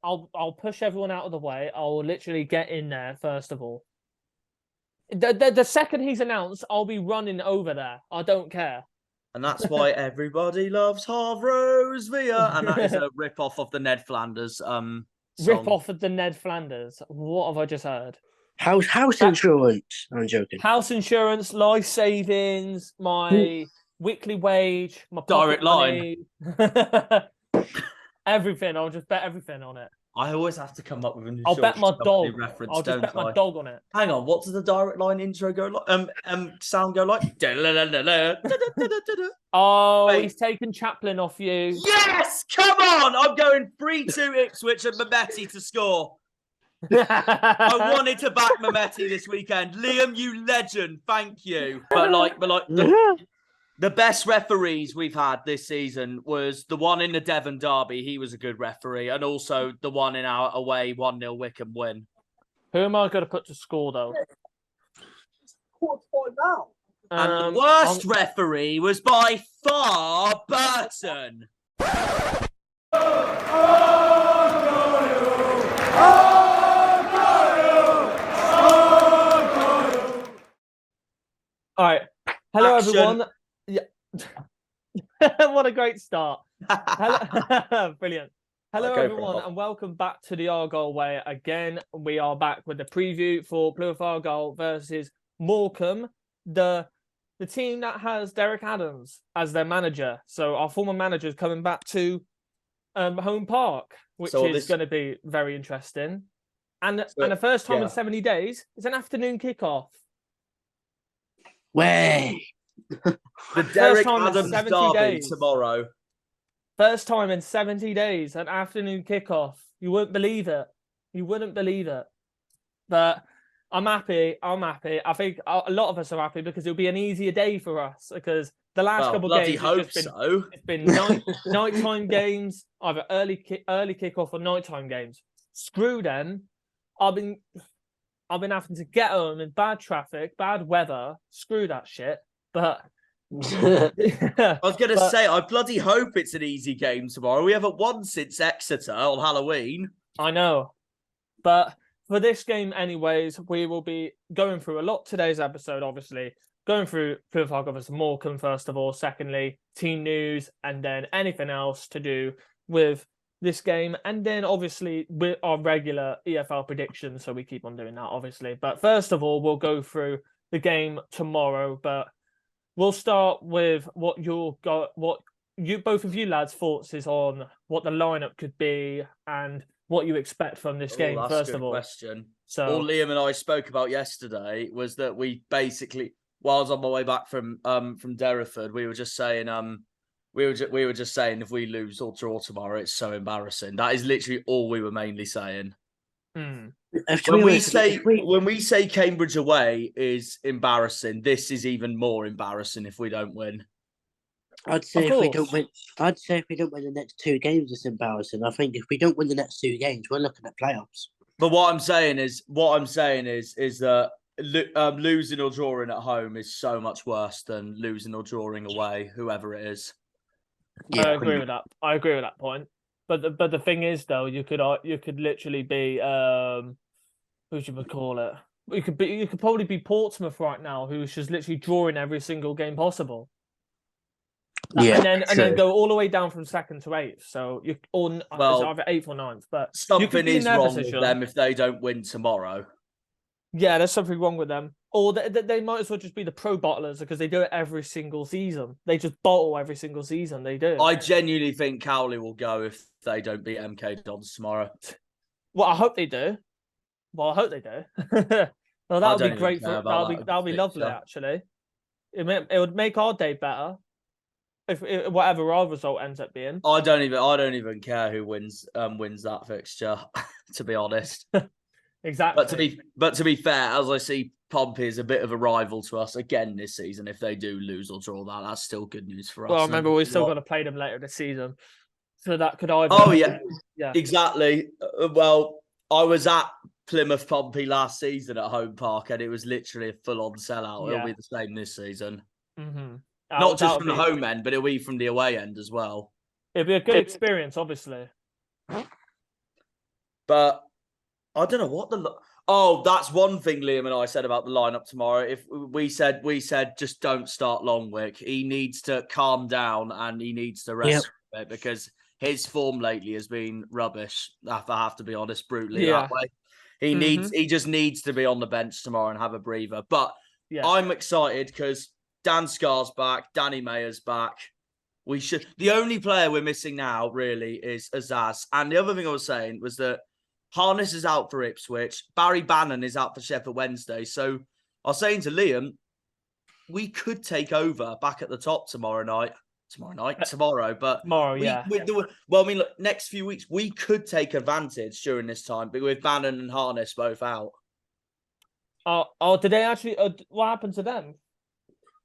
I'll push everyone out of the way. I'll literally get in there first of all. The second he's announced, I'll be running over there. I don't care. And that's why everybody loves Rosevear. And that is a rip-off of the Ned Flanders song. Rip-off of the Ned Flanders. What have I just heard? House insurance. I'm joking. House insurance, life savings, my weekly wage, my direct line. Everything. I'll just bet everything on it. I always have to come up with a new I'll bet my dog. reference. I'll just bet my dog on it. Hang on, what does the direct line intro go like? Sound go like? Oh, Wait. he's taken Chaplin off you. Yes, come on! I'm going 3-2 Ipswich and Mehmeti to score. I wanted to back Mehmeti this weekend. Liam, you legend. Thank you. But the best referees we've had this season was the one in the Devon derby. He was a good referee. And also the one in our away 1-0 Wickham win. Who am I going to put to score, though? And the worst referee was by far Burton. All right. Hello, Action. everyone. Yeah. What a great start. Hello. Brilliant. Hello, everyone, and welcome back to the Argyle Way. Again, we are back with the preview for Plymouth Argyle versus Morecambe, the team that has Derek Adams as their manager. So our former manager is coming back to home park, which is going to be very interesting. And the first time in 70 days, it's an afternoon kickoff. Way. The Derek Adams derby tomorrow. First time in 70 days, an afternoon kickoff. You wouldn't believe it. You wouldn't believe it. But I'm happy. I think a lot of us are happy because it'll be an easier day for us because the last couple of games it's been nighttime games, either early kickoff or nighttime games. Screw them. I've been having to get home in bad traffic, bad weather. Screw that shit. But I was going to say, I bloody hope it's an easy game tomorrow. We haven't won since Exeter on Halloween. I know. But for this game anyways, we will be going through a lot today's episode, obviously. Going through Plymouth Argyle versus Morecambe, first of all. Secondly, team news, and then anything else to do with this game. And then, obviously, with our regular EFL predictions, so we keep on doing that, obviously. But first of all, we'll go through the game tomorrow, but we'll start with what both of you lads' thoughts is on what the lineup could be and what you expect from this game. First of all, question. So, all Liam and I spoke about yesterday was that we basically, while I was on my way back from Derriford, we were just saying we were just saying if we lose or draw tomorrow, it's so embarrassing. That is literally all we were mainly saying. When we say Cambridge away is embarrassing, this is even more embarrassing if we don't win. I'd say if we don't win the next 2 games, it's embarrassing. I think if we don't win the next 2 games, we're looking at playoffs. But what I'm saying is that losing or drawing at home is so much worse than losing or drawing away, whoever it is. Yeah, I agree with that. I agree with that point. But the thing is, though, you could literally be who should we call it? You could probably be Portsmouth right now, who's just literally drawing every single game possible. Yeah, and then go all the way down from 2nd to 8th. So it's either 8th or 9th. But something is wrong with them if they don't win tomorrow. Yeah, there's something wrong with them. Or they might as well just be the pro bottlers because they do it every single season. They just bottle every single season. They do. I genuinely think Cowley will go if they don't beat MK Dons tomorrow. Well, I hope they do. Well, that'll be great. That'll be lovely, actually. It would make our day better if whatever our result ends up being. I don't even care who wins that fixture, to be honest. Exactly. But to be fair, as I see Pompey is a bit of a rival to us again this season. If they do lose or draw that's still good news for us. Well, remember, we've still got to play them later this season. So that could either... Oh, yeah. Exactly. Well, I was at Plymouth Pompey last season at home park and it was literally a full-on sellout. Yeah. It'll be the same this season. Mm-hmm. Not just from the home end, but it'll be from the away end as well. It'll be a good experience, obviously. But I don't know what that's one thing Liam and I said about the lineup tomorrow. If we said just don't start Longwick. He needs to calm down and he needs to rest a bit because his form lately has been rubbish. If I have to be honest, brutally that way. He just needs to be on the bench tomorrow and have a breather. But I'm excited because Dan Scar's back, Danny Mayer's back. The only player we're missing now really is Azaz. And the other thing I was saying was that Harness is out for Ipswich. Barry Bannon is out for Sheffield Wednesday. So I was saying to Liam, we could take over back at the top tomorrow. But look, next few weeks, we could take advantage during this time, but with Bannon and Harness both out. Did they actually? What happened to them?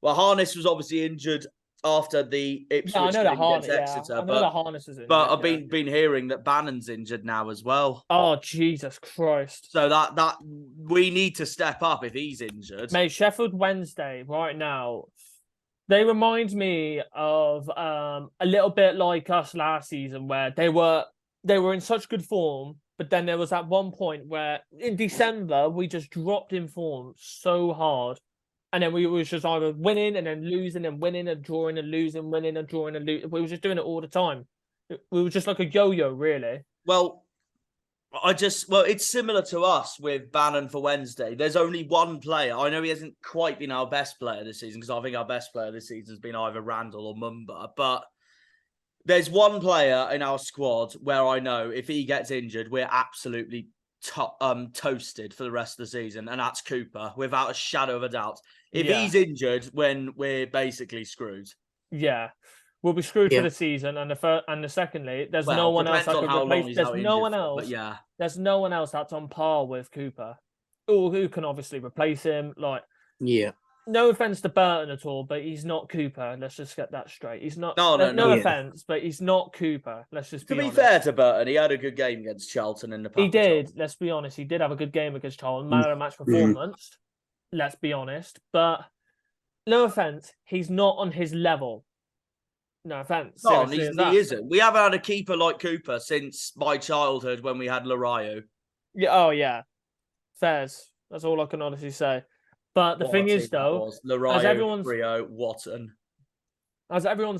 Well, Harness was obviously injured after the Ipswich game against Exeter. I know that Harness is injured. But I've been hearing that Bannon's injured now as well. Oh, Jesus Christ. So that we need to step up if he's injured. Mate, Sheffield Wednesday right now, they remind me of a little bit like us last season where they were in such good form, but then there was that one point where in December we just dropped in form so hard. And then we was just either winning and then losing and winning and drawing and losing, winning and drawing and losing. We were just doing it all the time. We were just like a yo-yo, really. Well, it's similar to us with Bannon for Wednesday. There's only one player. I know he hasn't quite been our best player this season because I think our best player this season has been either Randall or Mumba. But there's one player in our squad where I know if he gets injured, we're absolutely toasted for the rest of the season, and that's Cooper, without a shadow of a doubt. If he's injured, we're basically screwed. Yeah, we'll be screwed for the season, and secondly, there's no one else that can replace. There's no one else. There's no one else that's on par with Cooper, or who can obviously replace him. No offense to Burton at all, but he's not Cooper. Let's just get that straight. He's not. No offense, but he's not Cooper. Let's just be honest. Fair to Burton, he had a good game against Charlton in the past. He did. Let's be honest. He did have a good game against Charlton. Man of the match performance. Let's be honest. But no offense, he's not on his level. No offense. No, he isn't. We haven't had a keeper like Cooper since my childhood when we had Larayu. Yeah. Oh yeah. Fairs. That's all I can honestly say. But the thing is, though, as everyone's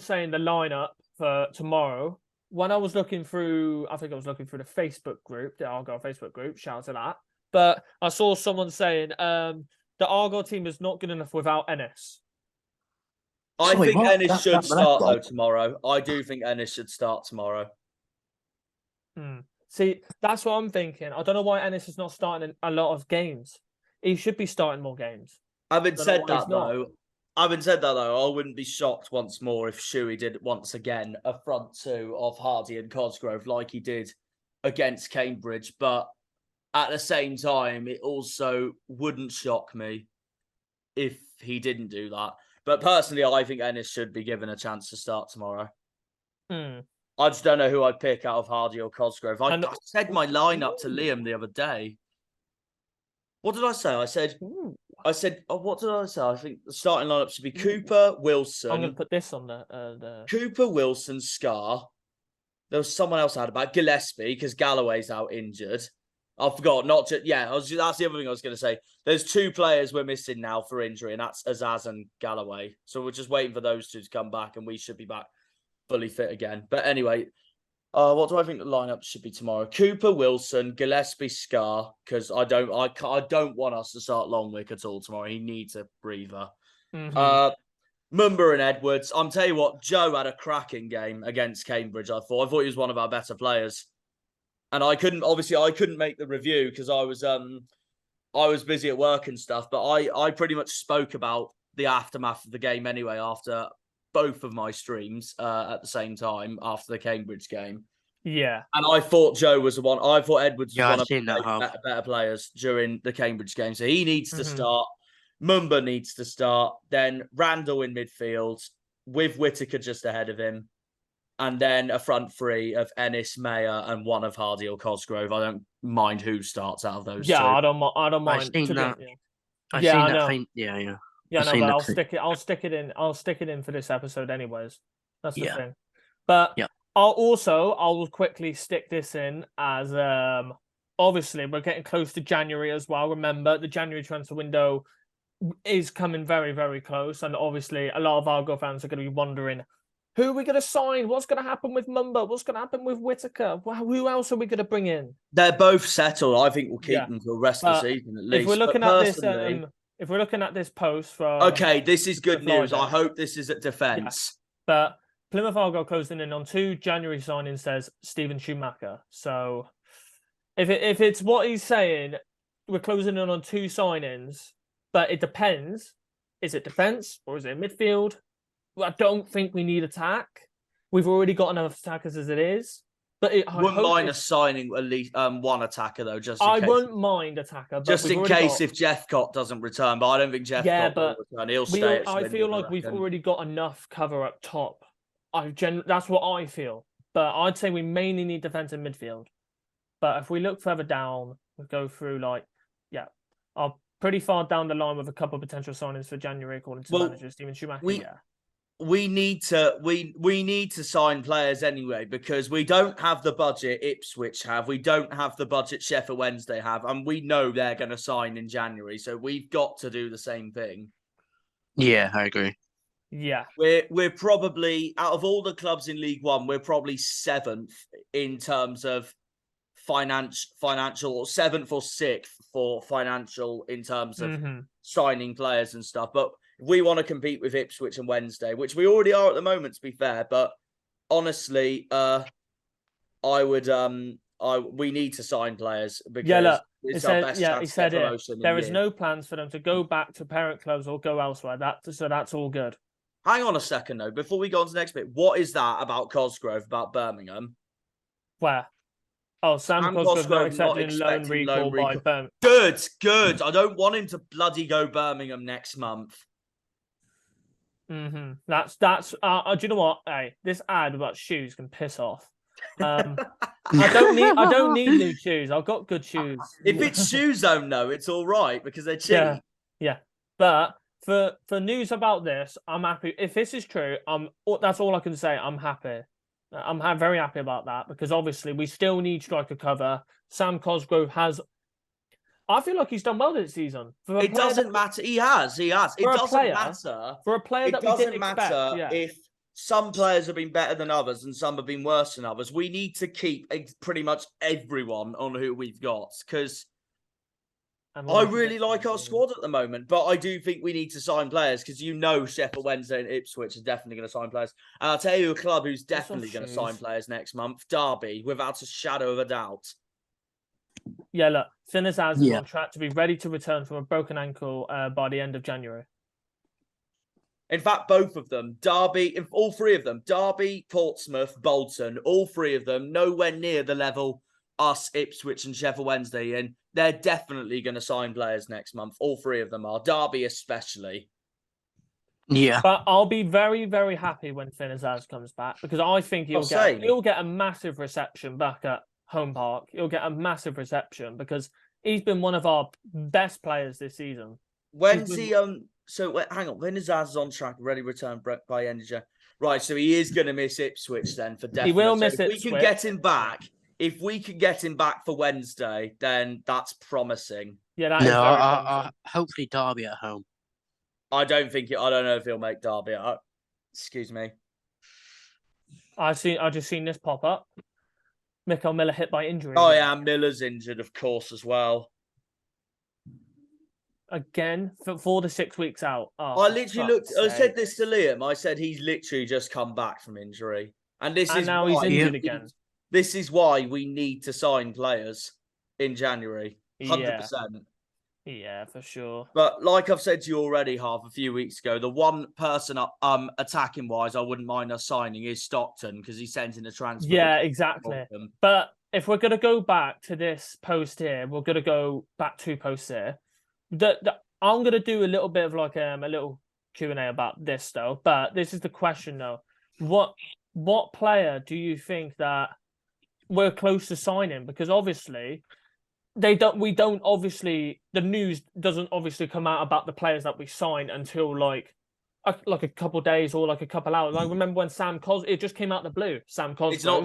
saying the lineup for tomorrow, when I was looking through, I think I was looking through the Facebook group, the Argyle Facebook group, shout out to that. But I saw someone saying the Argyle team is not good enough without Ennis. I think Ennis should start, though, tomorrow. I do think Ennis should start tomorrow. See, that's what I'm thinking. I don't know why Ennis is not starting in a lot of games. He should be starting more games. Having said that, though, I wouldn't be shocked once more if Shuey did once again a front two of Hardy and Cosgrove like he did against Cambridge. But at the same time, it also wouldn't shock me if he didn't do that. But personally, I think Ennis should be given a chance to start tomorrow. I just don't know who I'd pick out of Hardy or Cosgrove. I said my lineup to Liam the other day. What did I say? I said, what did I say? I think the starting lineup should be Cooper, Wilson. I'm going to put this on the... Cooper, Wilson, Scar. There was someone else I had about Gillespie because Galloway's out injured. I forgot. That's the other thing I was going to say. There's two players we're missing now for injury, and that's Azaz and Galloway. So we're just waiting for those two to come back, and we should be back fully fit again. But anyway... what do I think the lineup should be tomorrow? Cooper, Wilson, Gillespie, Scar, because I don't want us to start Longwick at all tomorrow. He needs a breather. Mumba and Edwards. I'm telling you what, Joe had a cracking game against Cambridge. I thought he was one of our better players, and I couldn't make the review because I was busy at work and stuff. But I pretty much spoke about the aftermath of the game anyway after both of my streams at the same time after the Cambridge game. Yeah. And I thought Joe was the one. I thought Edwards was one of the better players during the Cambridge game. So he needs to start. Mumba needs to start. Then Randall in midfield with Whittaker just ahead of him. And then a front three of Ennis, Mayer, and one of Hardy or Cosgrove. I don't mind who starts out of those two. I don't mind. I've seen that. Yeah, no, but I'll stick it in. I'll stick it in for this episode, anyways. That's the thing. But I will quickly stick this in as obviously we're getting close to January as well. Remember, the January transfer window is coming very, very close. And obviously, a lot of Argyle fans are going to be wondering, who are we going to sign? What's going to happen with Mumba? What's going to happen with Whittaker? Who else are we going to bring in? They're both settled. I think we'll keep them for the rest of the season at least. If we're looking at this, if we're looking at this post for okay, this is good news. I hope this is at defence. Yeah. But Plymouth Argyle closing in on 2 January signings, says Stephen Schumacher. So if it's what he's saying, we're closing in on 2 signings, but it depends. Is it defence or is it midfield? I don't think we need attack. We've already got enough attackers as it is. But I wouldn't mind us signing at least one attacker though. I wouldn't mind attacker, but just in case if Jeffcott doesn't return. But I don't think Jeffcott will return. He'll stay. I feel like we've already got enough cover up top. That's what I feel. But I'd say we mainly need defence and midfield. But if we look further down, we go through are pretty far down the line with a couple of potential signings for January, according to manager Stephen Schumacher. We need to sign players anyway because we don't have the budget Ipswich have. We don't have the budget Sheffield Wednesday have, and we know they're going to sign in January. So we've got to do the same thing. Yeah, I agree. Yeah, we're probably out of all the clubs in League One, we're probably 7th in terms of financial, or 7th or 6th for financial in terms of signing players and stuff, but. We want to compete with Ipswich and Wednesday, which we already are at the moment, to be fair. But honestly, we need to sign players because it's our best chance to get promotion. There is no plans for them to go back to parent clubs or go elsewhere. So that's all good. Hang on a second, though. Before we go on to the next bit, what is that about Cosgrove, about Birmingham? Where? Oh, Sam Cosgrove not accepting loan recall by Birmingham. Good. I don't want him to bloody go Birmingham next month. That's do you know what? Hey, this ad about shoes can piss off. I don't need new shoes. I've got good shoes. If it's shoe zone, though, it's all right because they're cheap. Yeah. But for news about this, I'm happy. If this is true, that's all I can say. I'm happy. I'm very happy about that because obviously we still need striker cover. Sam Cosgrove has. I feel like he's done well this season. It doesn't matter. He has. It doesn't matter. For a player that we didn't expect. If some players have been better than others and some have been worse than others. We need to keep pretty much everyone on who we've got because I really like our squad at the moment. But I do think we need to sign players because Sheffield Wednesday and Ipswich are definitely going to sign players. And I'll tell you a club who's definitely going to sign players next month, Derby, without a shadow of a doubt. Yeah, look, Finn is on track to be ready to return from a broken ankle by the end of January. In fact, both of them, all 3 of them, Derby, Portsmouth, Bolton, all 3 of them, nowhere near the level us, Ipswich and Sheffield Wednesday in. They're definitely going to sign players next month. All 3 of them are. Derby especially. Yeah. But I'll be very, very happy when Finn Azaz comes back because I think he'll get a massive reception back at Home Park. He'll get a massive reception because he's been one of our best players this season. When's he hang on, when is Azaz on track, ready to return by end of January? Right, so he is going to miss Ipswich then for definite. He will miss Ipswich. If we can get him back for Wednesday, then that's promising. Yeah, that is very promising. Hopefully Derby at home. I don't know if he'll make Derby up. Excuse me. I just seen this pop up. Mikael Miller hit by injury. Oh yeah, Miller's injured, of course, as well. Again, for 4 to 6 weeks out. Oh, I literally looked. I said this to Liam. I said he's literally just come back from injury, and he's injured again. This is why we need to sign players in January. 100%. Yeah, for sure. But like I've said to you already, a few weeks ago, the one person attacking wise I wouldn't mind us signing is Stockton because he sent in a transfer. Yeah, exactly. But if we're gonna go back to this post here, we're gonna go back 2 posts here. I'm gonna do a little bit of like a little Q&A about this though. But this is the question though: what player do you think that we're close to signing? Because obviously. The news doesn't obviously come out about the players that we sign until like like a couple days or like a couple hours. Like remember when it just came out of the blue. Sam Cosgrove. It's not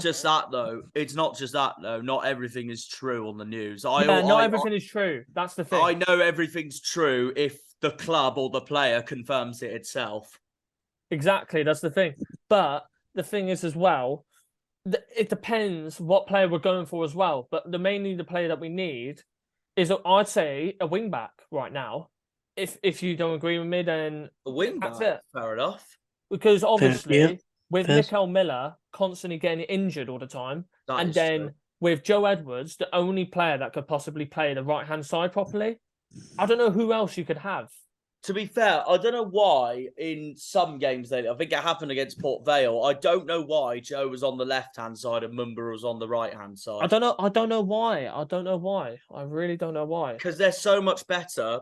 just that though. Not everything is true on the news. Not everything is true. That's the thing. I know everything's true if the club or the player confirms it itself. Exactly, that's the thing. But the thing is as well, it depends what player we're going for as well. But mainly the player that we need is, I'd say, a wing back right now. If you don't agree with me, then a wing back, fair enough. Because obviously, with Mikael Miller constantly getting injured all the time, and then true. With Joe Edwards, the only player that could possibly play the right-hand side properly, I don't know who else you could have. To be fair, I don't know why in some games lately, I think it happened against Port Vale. I don't know why Joe was on the left-hand side and Mumba was on the right-hand side. I don't know why. I really don't know why. Because they're so much better,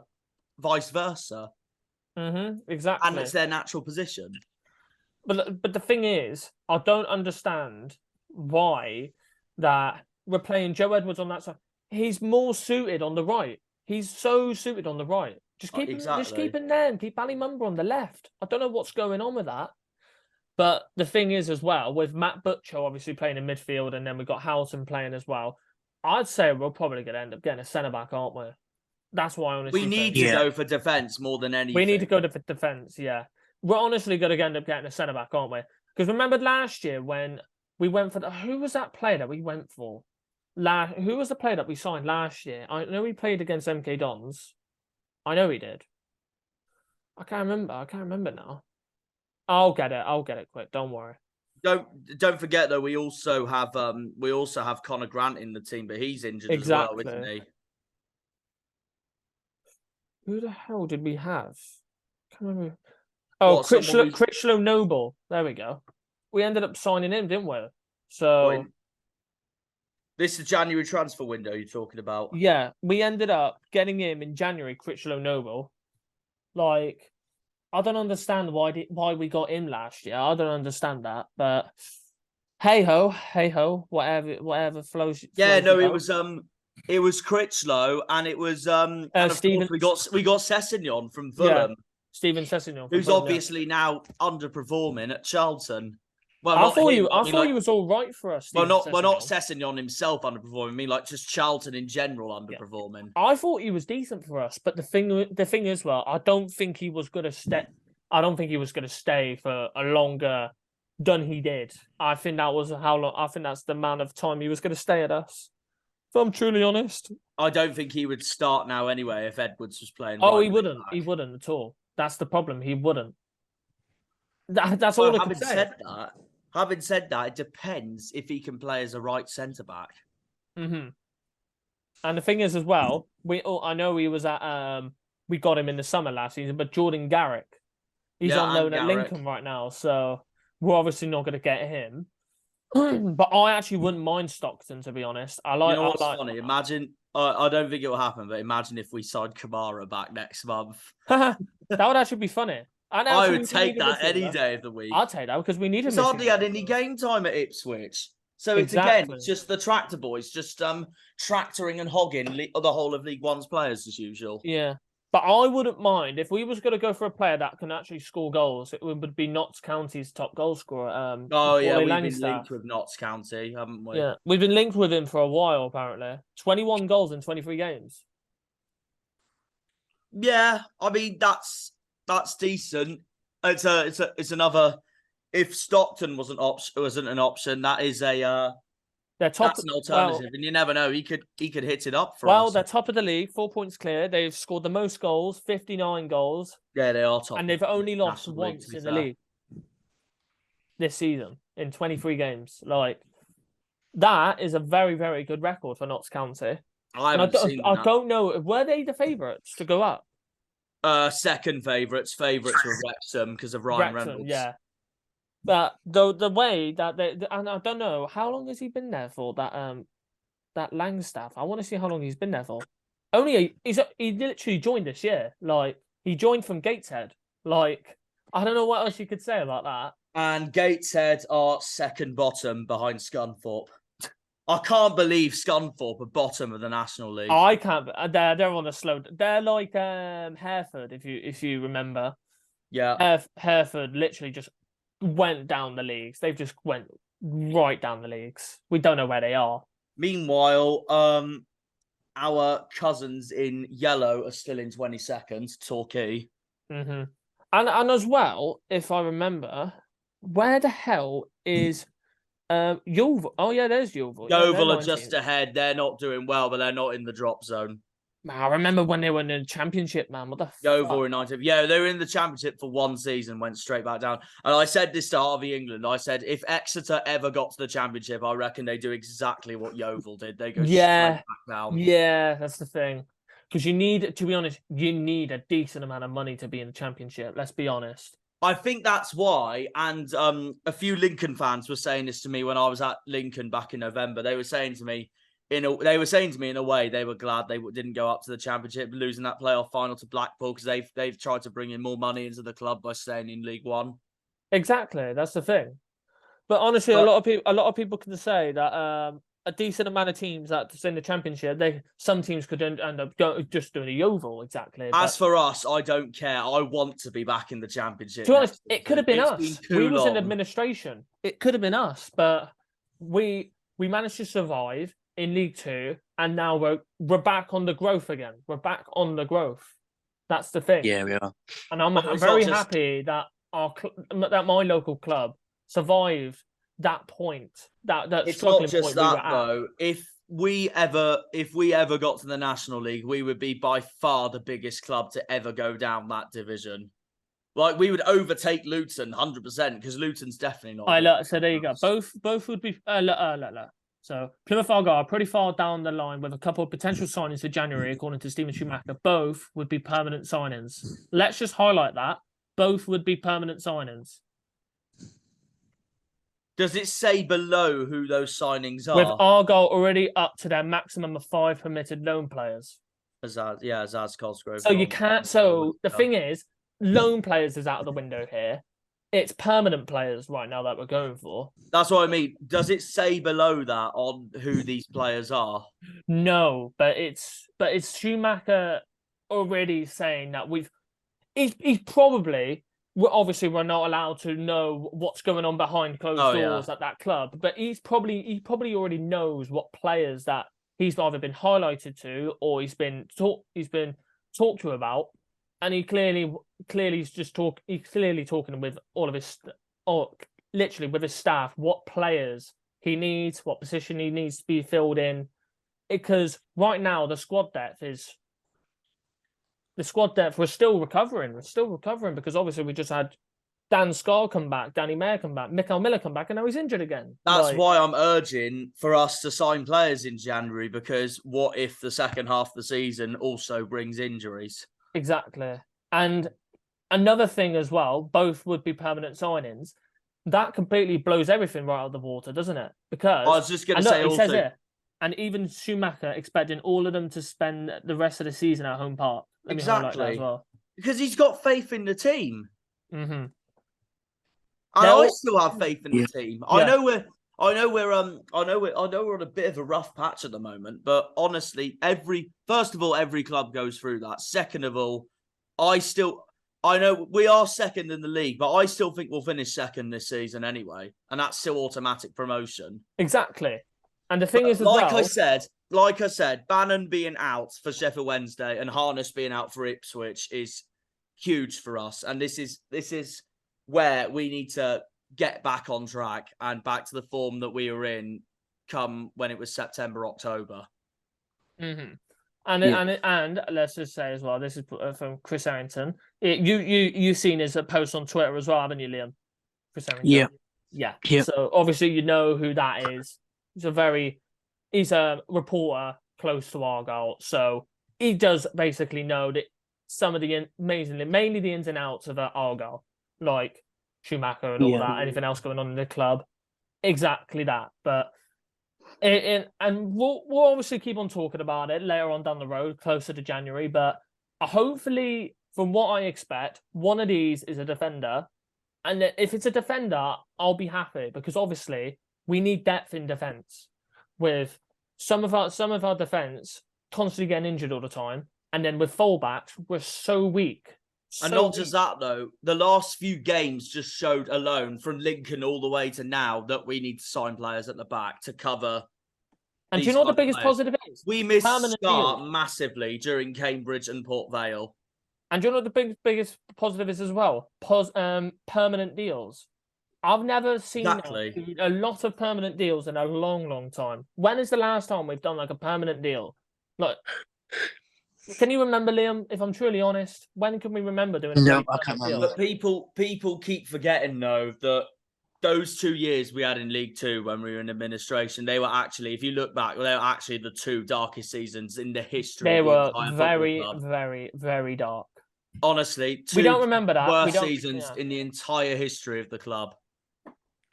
vice versa. Exactly. And it's their natural position. But the thing is, I don't understand why that we're playing Joe Edwards on that side. He's more suited on the right. He's so suited on the right. Just keep him there and keep Ali Mumba on the left. I don't know what's going on with that. But the thing is as well, with Matt Butcher obviously playing in midfield and then we've got Houghton playing as well, I'd say we're probably going to end up getting a centre-back, aren't we? That's why I honestly We need to go for defence more than anything. We need to go for defence, yeah. We're honestly going to end up getting a centre-back, aren't we? Because remember last year when we went for... Who was that player that we went for? Who was the player that we signed last year? I know we played against MK Dons. I know he did. I can't remember now. I'll get it quick. Don't worry. Don't forget though. We also have Connor Grant in the team, but he's injured as well, isn't he? Who the hell did we have? Can't remember. Oh, Critchlow Noble. There we go. We ended up signing him, didn't we? So. This is the January transfer window you're talking about. Yeah, we ended up getting him in January, Critchlow Noble. Like, I don't understand why we got him last year. I don't understand that, but hey ho, whatever flows. Yeah, no, it was Critchlow, and it was and of course we got Sessegnon from Fulham. Yeah, Stephen Sessegnon, who's obviously now underperforming at Charlton. Well, I thought he was all right for us. Not Sessegnon himself underperforming. I mean, like just Charlton in general underperforming. Yeah. I thought he was decent for us, but the thing is, well, I don't think he was going to stay. I don't think he was going to stay for a longer than he did. I think that was how long. I think that's the amount of time he was going to stay at us. If I'm truly honest, I don't think he would start now anyway if Edwards was playing. Oh, he wouldn't. He wouldn't at all. That's the problem. He wouldn't. That's all I can say. Having said that, it depends if he can play as a right centre back. And the thing is, as well, I know he was at we got him in the summer last season, but Jordan Garrick, he's on loan at Lincoln right now, so we're obviously not going to get him. But I actually wouldn't mind Stockton, to be honest. What's funny? Imagine. I don't think it will happen, but imagine if we signed Kamara back next month. That would actually be funny. I would take that any day of the week. I'll take that because we need him. He's hardly had any game time at Ipswich. So it's just the tractor boys, just tractoring and hogging the whole of League One's players as usual. Yeah. But I wouldn't mind if we was going to go for a player that can actually score goals. It would be Notts County's top goal scorer. We've been linked with Notts County, haven't we? Yeah, we've been linked with him for a while. Apparently, 21 goals in 23 games. Yeah, I mean that's decent. It's another. If Stockton wasn't an option, that is that's an alternative, and you never know. He could hit it up for us. Well, they're top of the league, 4 points clear. They've scored the most goals, 59 goals. Yeah, they are top. And they've only lost once in the league this season in 23 games. Like, that is a very, very good record for Notts County. I don't know. Were they the favourites to go up? Second favourites. Favourites were Wrexham because of Ryan Reynolds. Yeah. But the way that and I don't know how long has he been there for, that Langstaff. I want to see how long he's been there for. He literally joined this year. Like, he joined from Gateshead. Like, I don't know what else you could say about that. And Gateshead are second bottom behind Scunthorpe. I can't believe Scunthorpe are bottom of the National League. I can't. They're on a slow. They're like Hereford, if you remember. Yeah. Hereford literally just went down the leagues. They've just went right down the leagues. We don't know where they are. Meanwhile, our cousins in yellow are still in 22nd, Torquay. Mm-hmm. And as well, if I remember, where the hell is Yeovil? Oh yeah, there's Yeovil. Yeovil are just ahead. They're not doing well, but they're not in the drop zone. I remember when they were in the championship, man. What the Yeovil fuck? in 19th. Yeah, they were in the championship for one season, went straight back down. And I said this to Harvey England. I said, if Exeter ever got to the championship, I reckon they do exactly what Yeovil did. They go straight back down. Yeah, that's the thing. Because you need, to be honest, you need a decent amount of money to be in the championship. Let's be honest. I think that's why. And a few Lincoln fans were saying this to me when I was at Lincoln back in November. They were saying to me, in a way, they were glad they didn't go up to the championship, losing that playoff final to Blackpool, because they've tried to bring in more money into the club by staying in League One. Exactly, that's the thing. But honestly, a lot of people can say that a decent amount of teams that's in the championship, some teams could end up just doing a Yeovil. Exactly. As for us, I don't care. I want to be back in the championship. To be honest, it could have been us. We was in administration. It could have been us, but we managed to survive in League Two, and now we're back on the growth again. We're back on the growth. That's the thing. Yeah, we are. And I'm very happy that that my local club survived that point. That it's struggling not just point that we were at. though. If we ever got to the National League, we would be by far the biggest club to ever go down that division. Like, we would overtake Luton 100%, because Luton's definitely not. So there you go. Both would be So Plymouth Argyle are pretty far down the line with a couple of potential signings for January, according to Stephen Schumacher. Both would be permanent signings. Let's just highlight that. Both would be permanent signings. Does it say below who those signings are? With Argyle already up to their maximum of 5 permitted loan players. Azaz Cosgrove. So you can't. So the thing is, loan players is out of the window here. It's permanent players right now that we're going for. That's what I mean. Does it say below that on who these players are? No, but it's Schumacher already saying that he's probably. Obviously, we're not allowed to know what's going on behind closed doors at that club, but he probably already knows what players that he's either been highlighted to or he's been talked to about, and he's clearly talking with all of his, or literally with his staff, what players he needs, what position he needs to be filled in, because right now the squad depth, we're still recovering. We're still recovering because obviously we just had Dan Scarr come back, Danny Mayer come back, Mikael Miller come back, and now he's injured again. That's why I'm urging for us to sign players in January, because what if the second half of the season also brings injuries? Exactly. And another thing as well, both would be permanent signings. That completely blows everything right out of the water, doesn't it? Because I was just going to say also... says it, and even Schumacher expecting all of them to spend the rest of the season at home park. Exactly. As well. Because he's got faith in the team. Mm-hmm. And I still have faith in the team. Yeah. I know we're on a bit of a rough patch at the moment, but honestly, first of all, every club goes through that. Second of all, I know we are second in the league, but I still think we'll finish second this season anyway, and that's still automatic promotion. Exactly. And the thing is, like I said, Bannon being out for Sheffield Wednesday and Harness being out for Ipswich is huge for us. And this is where we need to get back on track and back to the form that we were in come when it was September, October. Mm-hmm. And let's just say as well, this is from Chris Harrington. You've seen his post on Twitter as well, haven't you, Liam? Chris Harrington. Yeah. So obviously you know who that is. He's a reporter close to Argyle, so he does basically know that some of the mainly the ins and outs of Argyle, like Schumacher and all that, anything else going on in the club, exactly that. But and we'll obviously keep on talking about it later on down the road, closer to January. But hopefully, from what I expect, one of these is a defender, and if it's a defender, I'll be happy because obviously we need depth in defence. With some of our defence constantly getting injured all the time, and then with fullbacks, we're so weak. And not just that, though. The last few games just showed alone, from Lincoln all the way to now, that we need to sign players at the back to cover. And do you know what the biggest positive is? We missed Scar massively during Cambridge and Port Vale. And do you know what the biggest positive is as well? Permanent deals. I've never seen a lot of permanent deals in a long, long time. When is the last time we've done like a permanent deal? Like, can you remember, Liam? If I'm truly honest, when can we remember doing? No, I can't remember. But people keep forgetting though that those 2 years we had in League Two when we were in administration, they were actually, if you look back, they were actually the 2 darkest seasons in the history. They were very, very, very dark. Honestly, we don't remember that. Worst seasons in the entire history of the club.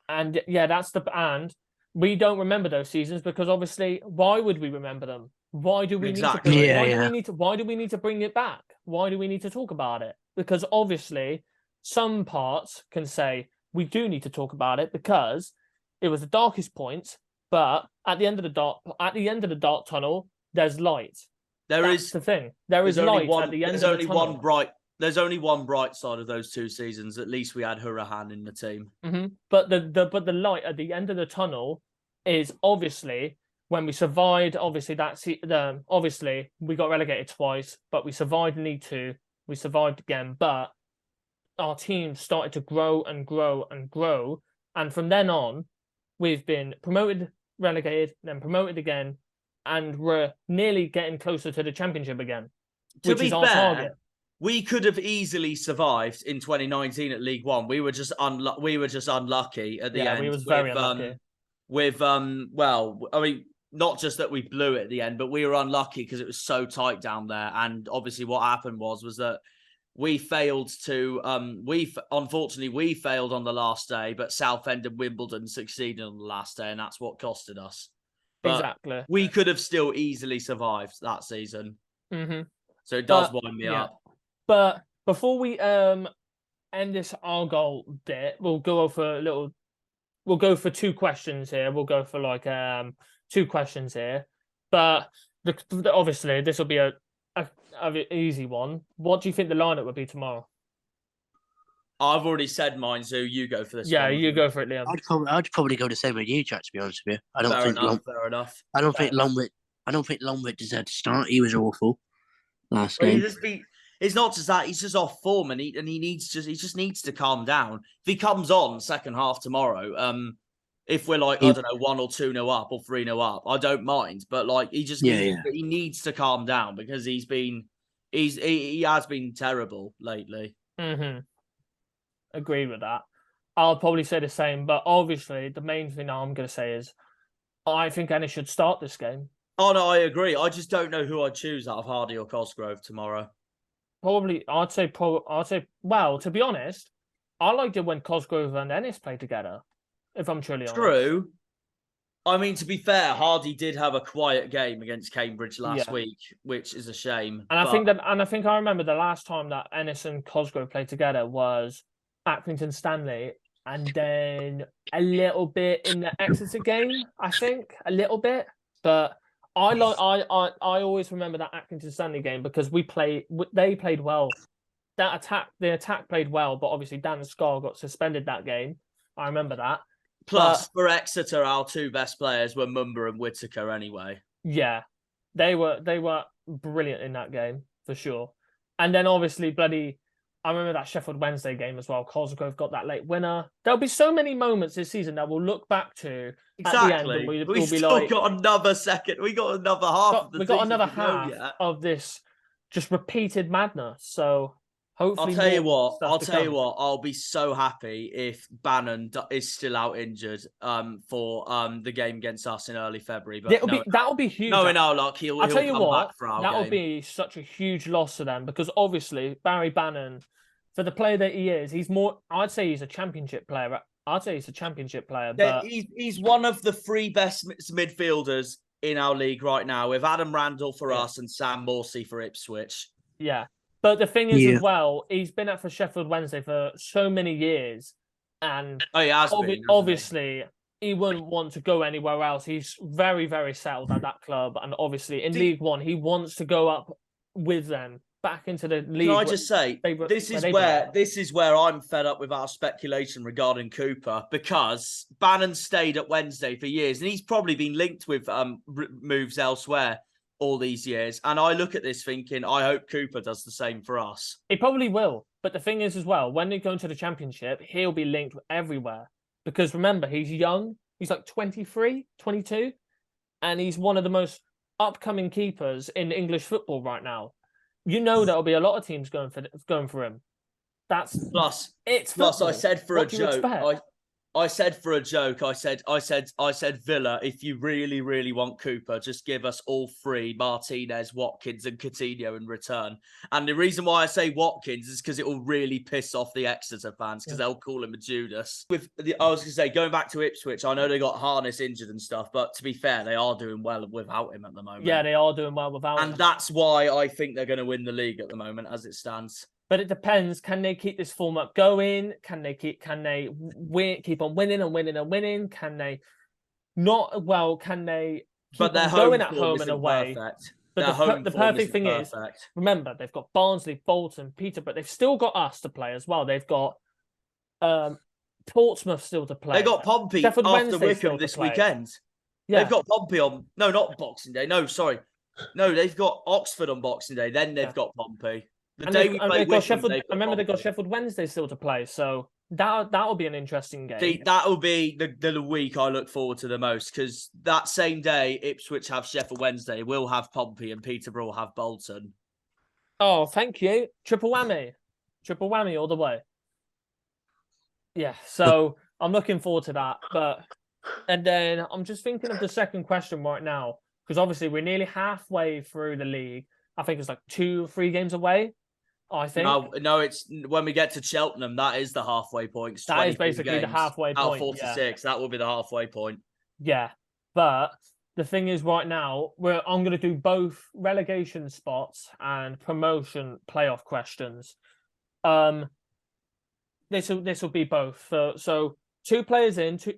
And yeah, and we don't remember those seasons because obviously, why would we remember them? Why do we need to? Why do we need to bring it back? Why do we need to talk about it? Because obviously, some parts can say we do need to talk about it because it was the darkest point. But at the end of the dark tunnel, there's light. That's the thing. There is light at the end of the tunnel. There's only one bright side of those 2 seasons. At least we had Hurahan in the team. Mm-hmm. But the light at the end of the tunnel is obviously when we survived. Obviously obviously we got relegated twice, but we survived League Two. We survived again, but our team started to grow and grow and grow, and from then on, we've been promoted, relegated, then promoted again, and we're nearly getting closer to the Championship again, which is our target. We could have easily survived in 2019 at League One. We were just unlucky at the end. We was very unlucky. Well, I mean, not just that we blew it at the end, but we were unlucky because it was so tight down there. And obviously, what happened was that we failed to. Unfortunately we failed on the last day, but Southend and Wimbledon succeeded on the last day, and that's what costed us. But exactly. We could have still easily survived that season. Mm-hmm. So it does wind me up. But before we end this Argyle bit, we'll go for 2 questions here. We'll go for like 2 questions here. But obviously this will be a easy one. What do you think the lineup would be tomorrow? I've already said mine, so you go for this. Yeah, you go for it, Liam. I'd probably go the same with you, Jack. To be honest with you, fair enough. I don't think Longrit deserved to start. He was awful last game. It's not just that, he's just off form, and he just needs to calm down. If he comes on second half tomorrow, if we're like, I don't know, 1 or 2-0 up or 3-0 up, I don't mind. But like he needs to calm down because he has been terrible lately. Mm-hmm. Agree with that. I'll probably say the same, but obviously the main thing I'm going to say is I think Ennis should start this game. Oh no, I agree. I just don't know who I'd choose out of Hardy or Cosgrove tomorrow. Probably, I'd say. Well, to be honest, I liked it when Cosgrove and Ennis played together. If I'm truly honest. True. I mean, to be fair, Hardy did have a quiet game against Cambridge last week, which is a shame. And I think I remember the last time that Ennis and Cosgrove played together was Accrington Stanley, and then a little bit in the Exeter game. I think a little bit, but. I always remember that Accrington Stanley game because they played well. The attack played well, but obviously Dan Scar got suspended that game. I remember that. Plus, for Exeter, our 2 best players were Mumba and Whittaker anyway. Yeah, they were brilliant in that game for sure. And then obviously I remember that Sheffield Wednesday game as well. Cosgrove got that late winner. There'll be so many moments this season that we'll look back to at the end. And we'll be like, got another second. We got another half. We got another half of this just repeated madness. So hopefully, I'll tell you what. I'll be so happy if Bannon is still out injured for the game against us in early February. But that'll be huge. No, in our luck, he'll come back for our game. That'll be such a huge loss to them because obviously Barry Bannon, for the player that he is, he's more. I'd say he's a championship player. But he's one of the 3 best midfielders in our league right now, with Adam Randall for us and Sam Morsey for Ipswich. Yeah. But the thing is, as well, he's been for Sheffield Wednesday for so many years. And he has been, obviously, he wouldn't want to go anywhere else. He's very, very settled at that club. And obviously, in League One, he wants to go up with them. back into the league. Can I just say, this is where I'm fed up with our speculation regarding Cooper, because Bannon stayed at Wednesday for years, and he's probably been linked with moves elsewhere all these years. And I look at this thinking, I hope Cooper does the same for us. He probably will. But the thing is as well, when they go into the Championship, he'll be linked everywhere. Because remember, he's young. He's like 23, 22. And he's one of the most upcoming keepers in English football right now. You know there'll be a lot of teams going for him. That's it's football. Plus, I said for a joke. I said for a joke. I said Villa. If you really, really want Cooper, just give us all three: Martinez, Watkins, and Coutinho in return. And the reason why I say Watkins is because it will really piss off the Exeter fans, because they'll call him a Judas. I was going to say, going back to Ipswich, I know they got Harness injured and stuff, but to be fair, they are doing well without him at the moment. Yeah, they are doing well without him. And that's why I think they're going to win the league at the moment, as it stands. But it depends. Can they keep this form up going? Can they keep on winning and winning and winning? Can they not? Well, can they keep on going at home and away? Perfect. But the perfect thing is, remember, they've got Barnsley, Bolton, Peterborough. They've still got us to play as well. They've got Portsmouth still to play. They got Pompey Sheffield after Wednesday Wycombe this weekend. Yeah. They've got Pompey on. No, not Boxing Day. No, sorry. No, they've got Oxford on Boxing Day. Then they've got Pompey. They've got Sheffield Wednesday still to play, so that'll be an interesting game. That'll be the week I look forward to the most, because that same day Ipswich have Sheffield Wednesday, we'll have Pompey, and Peterborough will have Bolton. Oh, thank you. Triple whammy all the way. Yeah, so I'm looking forward to that. And then I'm just thinking of the second question right now, because obviously we're nearly halfway through the league. I think it's like 2 or 3 games away. I think. No, it's when we get to Cheltenham, that is the halfway point. That is basically the halfway point. 46, that will be the halfway point. Yeah, but the thing is, right now, I'm going to do both relegation spots and promotion playoff questions. This will be both. So 2 players in, 2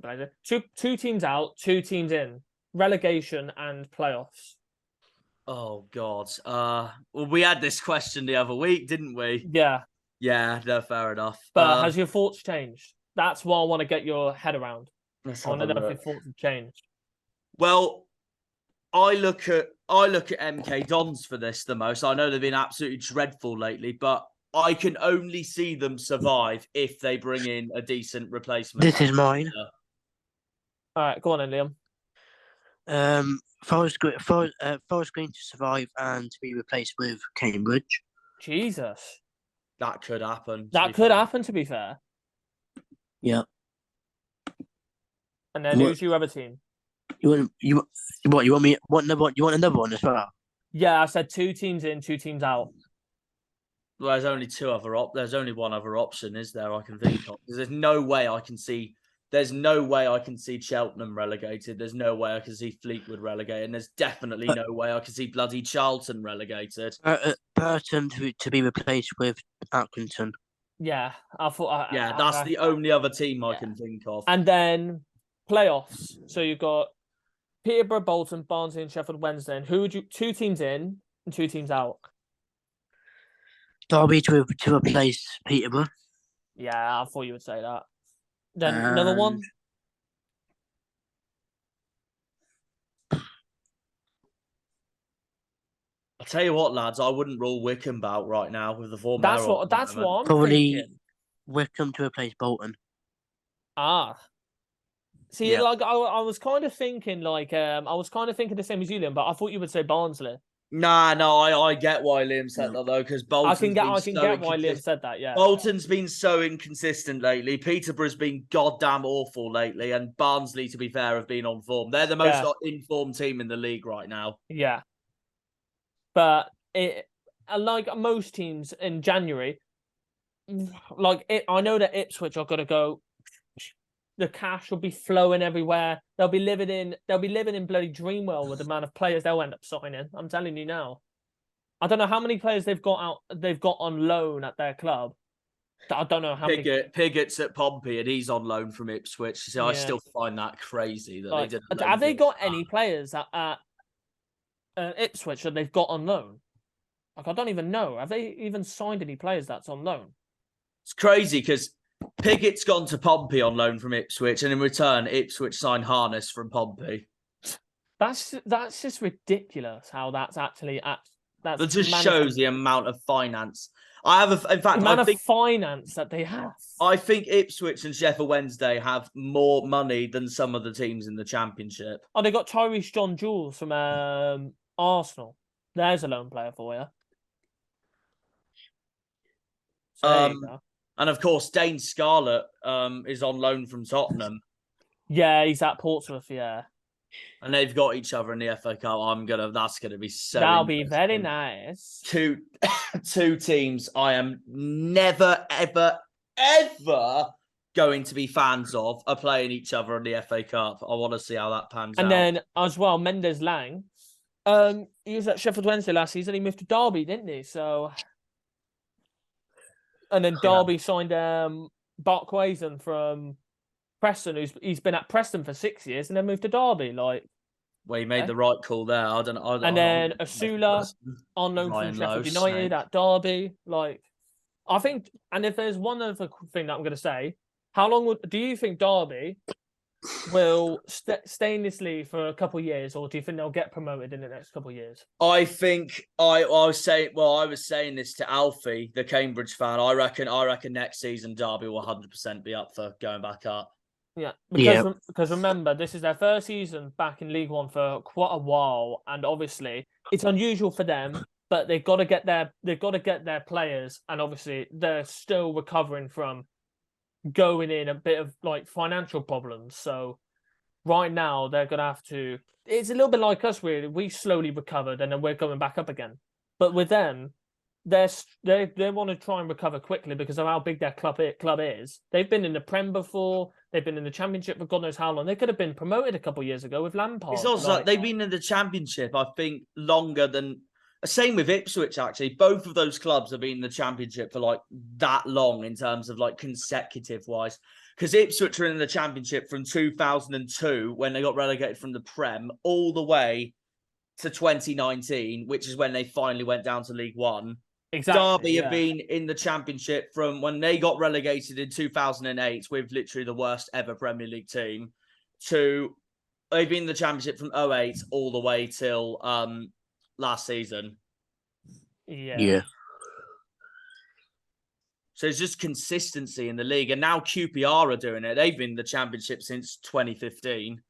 players in, 2 teams out, 2 teams in. Relegation and playoffs. Oh, God. Well, we had this question the other week, didn't we? Yeah. Yeah, no, fair enough. But has your thoughts changed? That's what I want to get your head around. I want to know if your thoughts have changed. Well, I look at MK Dons for this the most. I know they've been absolutely dreadful lately, but I can only see them survive if they bring in a decent replacement. This is mine. All right, go on then, Liam. Forest going to survive and to be replaced with Cambridge. Jesus. That could happen. That could happen, to be fair. Yeah. And then who's your other team? You want another one as well? Yeah, I said 2 teams in, 2 teams out. Well, there's only 2 other there's only one other option, is there? I can think of. There's no way I can see. There's no way I can see Cheltenham relegated. There's no way I can see Fleetwood relegated. And there's definitely no way I can see bloody Charlton relegated. Burton to be replaced with Accrington. Yeah, I thought. That's the only other team I can think of. And then playoffs. So you've got Peterborough, Bolton, Barnsley, and Sheffield Wednesday. And who would you? 2 teams in and 2 teams out. Derby to replace Peterborough. Yeah, I thought you would say that. Then another one. I'll tell you what, lads, I wouldn't rule Wycombe out right now with the form. That's what I'm probably thinking. Wycombe to replace Bolton. See, I was kind of thinking the same as you, Liam, but I thought you would say Barnsley. I get why Liam said that though, because Bolton's I can get why Liam said that. Yeah, Bolton's been so inconsistent lately. Peterborough's been goddamn awful lately, and Barnsley, to be fair, have been on form. They're the most informed team in the league right now. Yeah, but like most teams in January, I know that Ipswich are going to go. The cash will be flowing everywhere. They'll be living in bloody Dreamwell with the amount of players they'll end up signing. I'm telling you now. I don't know how many players they've got on loan at their club. I don't know how many. Piggott's at Pompey and he's on loan from Ipswich. So I still find that crazy that they didn't. Have they got any players at Ipswich that they've got on loan? Like, I don't even know. Have they even signed any players that's on loan? It's crazy because Piggott's gone to Pompey on loan from Ipswich, and in return, Ipswich signed Harness from Pompey. That's just ridiculous how that's actually That just shows the amount of finance. Finance that they have. I think Ipswich and Sheffield Wednesday have more money than some of the teams in the Championship. Oh, they got Tyrese John Jules from Arsenal. There's a loan player for you. So there you go. And of course, Dane Scarlett is on loan from Tottenham. Yeah, he's at Portsmouth. Yeah, and they've got each other in the FA Cup. That's gonna be so. That'll be very nice. Two teams I am never, ever, ever going to be fans of are playing each other in the FA Cup. I want to see how that pans out. And then as well, Mendes Lang. He was at Sheffield Wednesday last season. He moved to Derby, didn't he? So. And then Derby signed Barkwazen from Preston, he's been at Preston for 6 years and then moved to Derby. Like, well, he made the right call there. And then Asula on loan from Sheffield United at Derby. Like, I think, and if there's one other thing that I'm going to say, how long do you think Derby will stay in this league for a couple of years, or do you think they'll get promoted in the next couple of years? I think I was saying this to Alfie, the Cambridge fan. I reckon next season Derby will 100% be up for going back up. Yeah, because remember, this is their first season back in League One for quite a while, and obviously it's unusual for them, but they've got to get their players, and obviously they're still recovering from going in a bit of like financial problems. So right now they're gonna have to. It's a little bit like us, really. We slowly recovered, and then we're going back up again. But with them, they want to try and recover quickly because of how big their club is. They've been in the Prem before. They've been in the Championship for God knows how long. They could have been promoted a couple of years ago with Lampard. It's also like they've been in the Championship, I think, longer than. Same with Ipswich, actually. Both of those clubs have been in the Championship for like that long in terms of like consecutive wise. Because Ipswich were in the Championship from 2002 when they got relegated from the Prem all the way to 2019, which is when they finally went down to League One. Exactly, Derby have been in the Championship from when they got relegated in 2008 with literally the worst ever Premier League team to they've been in the Championship from 2008 all the way till last season. Yeah. So it's just consistency in the league. And now QPR are doing it. They've been in the Championship since 2015.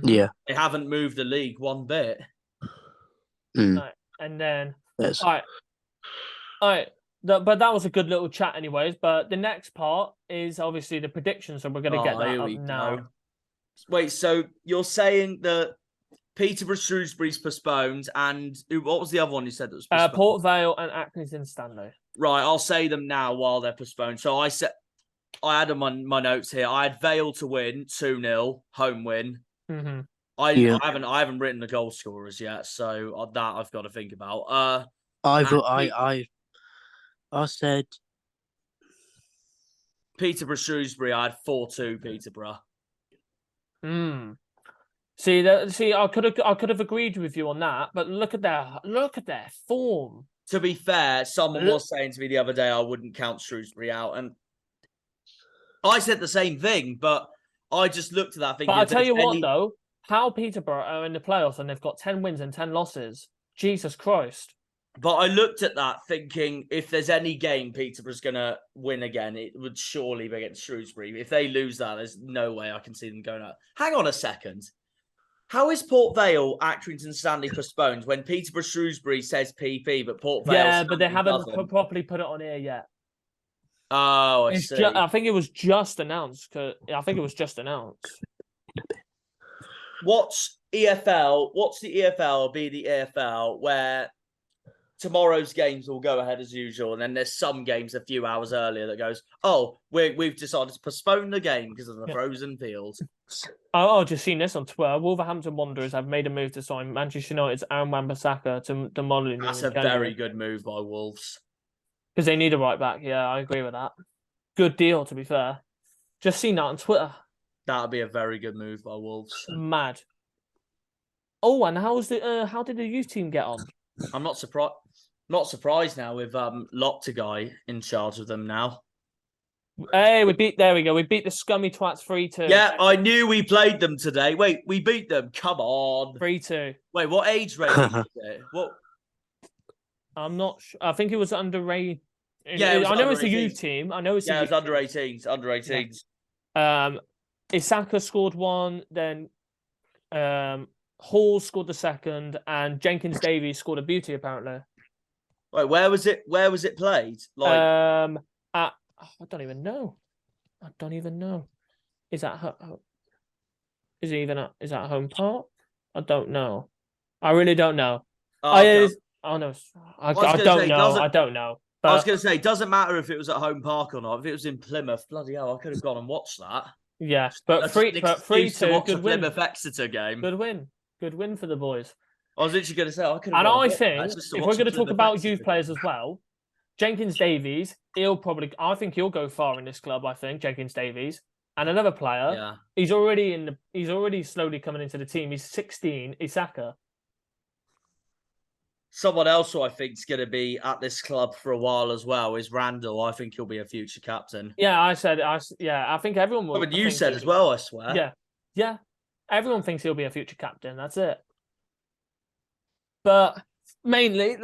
Yeah. They haven't moved the league one bit. Right. And then, all right. But that was a good little chat anyways. But the next part is obviously the predictions. So we're going to get that up now. Wait, so you're saying that Peterborough Shrewsbury's postponed, and what was the other one you said that was postponed? Port Vale and Accrington Stanley. Right, I'll say them now while they're postponed. So I had them on my notes here. I had Vale to win 2-0 home win. Mm-hmm. I haven't written the goal scorers yet, so that I've got to think about. I said Peterborough Shrewsbury. I had 4-2 Peterborough. See, I could have agreed with you on that, but look at their form. To be fair, someone was saying to me the other day I wouldn't count Shrewsbury out, and I said the same thing, but I just looked at that thinking. But I tell you what, though, how Peterborough are in the playoffs and they've got 10 wins and 10 losses. Jesus Christ! But I looked at that thinking, if there's any game Peterborough's going to win again, it would surely be against Shrewsbury. If they lose that, there's no way I can see them going out. Hang on a second. How is Port Vale, Accrington Stanley postponed when Peterborough Shrewsbury says PP, but Port Vale... Yeah, but they haven't properly put it on here yet. Oh, I see. I think it was just announced. What's the EFL be the EFL where tomorrow's games will go ahead as usual, and then there's some games a few hours earlier that goes, we've decided to postpone the game because of the frozen field. I've just seen this on Twitter. Wolverhampton Wanderers have made a move to sign Manchester United's Aaron Wan-Bissaka to Molineux. That's a very good move by Wolves. Because they need a right back. Yeah, I agree with that. Good deal, to be fair. Just seen that on Twitter. That would be a very good move by Wolves. Mad. Oh, and how did the youth team get on? I'm not surprised. Not surprised now with Lopta guy in charge of them now. Hey, there we go. We beat the scummy twats 3-2. Yeah, I knew we played them today. Wait, we beat them. Come on. 3-2. Wait, what age range is it? What? I'm not sure. I think it was under Yeah, I know it's a youth team. I know it's it was under 18s. Under 18s. Yeah. Isaka scored one, then Hall scored the second, and Jenkins Davies scored a beauty apparently. Wait, where was it? Where was it played? Like, I don't even know. Is that is that home park? I don't know. I really don't know. oh, okay. I don't know. But I was going to say, it doesn't matter if it was at home park or not. If it was in Plymouth, bloody hell, I could have gone and watched that. Yeah, but 3-2, good win. Plymouth Exeter game. Good win for the boys. I was literally going to say, I could have. And I think if we're going to talk about youth players as well, Jenkins Davies, I think he'll go far in this club. I think Jenkins Davies and another player. Yeah, he's already slowly coming into the team. He's 16, Isaka. Someone else who I think is going to be at this club for a while as well is Randall. I think he'll be a future captain. Yeah, I think everyone will. But you said as well, I swear. Yeah. Everyone thinks he'll be a future captain. That's it. But mainly,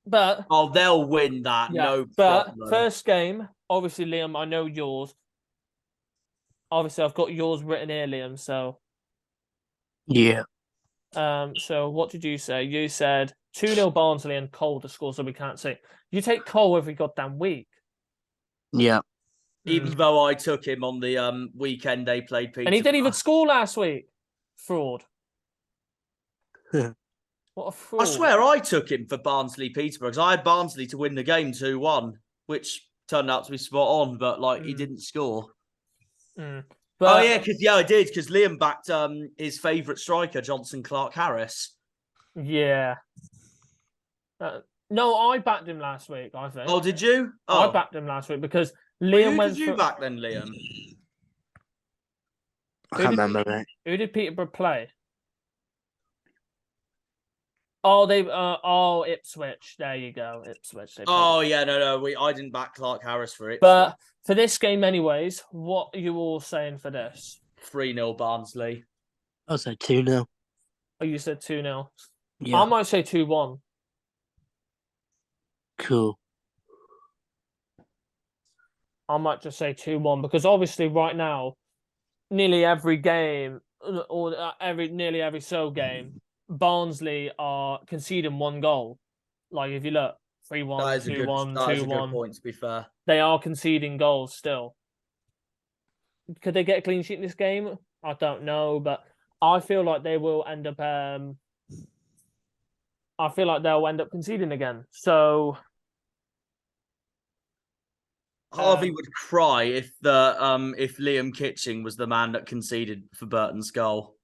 they'll win that. Yeah, no but problem. First game, obviously, Liam, I know yours. Obviously, I've got yours written here, Liam. So yeah. So what did you say? You said 2-0 Barnsley and Cole to score, so we can't say. You take Cole every goddamn week. Yeah. Even though I took him on the weekend they played Peterborough. And he didn't even score last week. Fraud. What a fraud. I swear I took him for Barnsley Peterborough because I had Barnsley to win the game 2-1, which turned out to be spot on, but he didn't score. But, I did, because Liam backed his favourite striker, Johnson Clark-Harris. Yeah. No, I backed him last week, I think. Oh, did you? I backed him last week because Liam who did you back then, Liam? I can't remember, mate. Who did Peterborough play? Oh, Ipswich. There you go, Ipswich. I didn't back Clark-Harris for it. But for this game anyways, what are you all saying for this? 3-0 Barnsley. I'll say 2-0. Oh, you said 2-0. Yeah. I might say 2-1. Cool. I might just say 2-1 because obviously right now, nearly every game or nearly every game, Barnsley are conceding one goal. Like if you look, 3-1, 2-1, 2-1. That is a good point, to be fair. They are conceding goals still. Could they get a clean sheet in this game? I don't know, but I feel like they will end up. I feel like they'll end up conceding again. So Harvey would cry if Liam Kitching was the man that conceded for Burton's goal.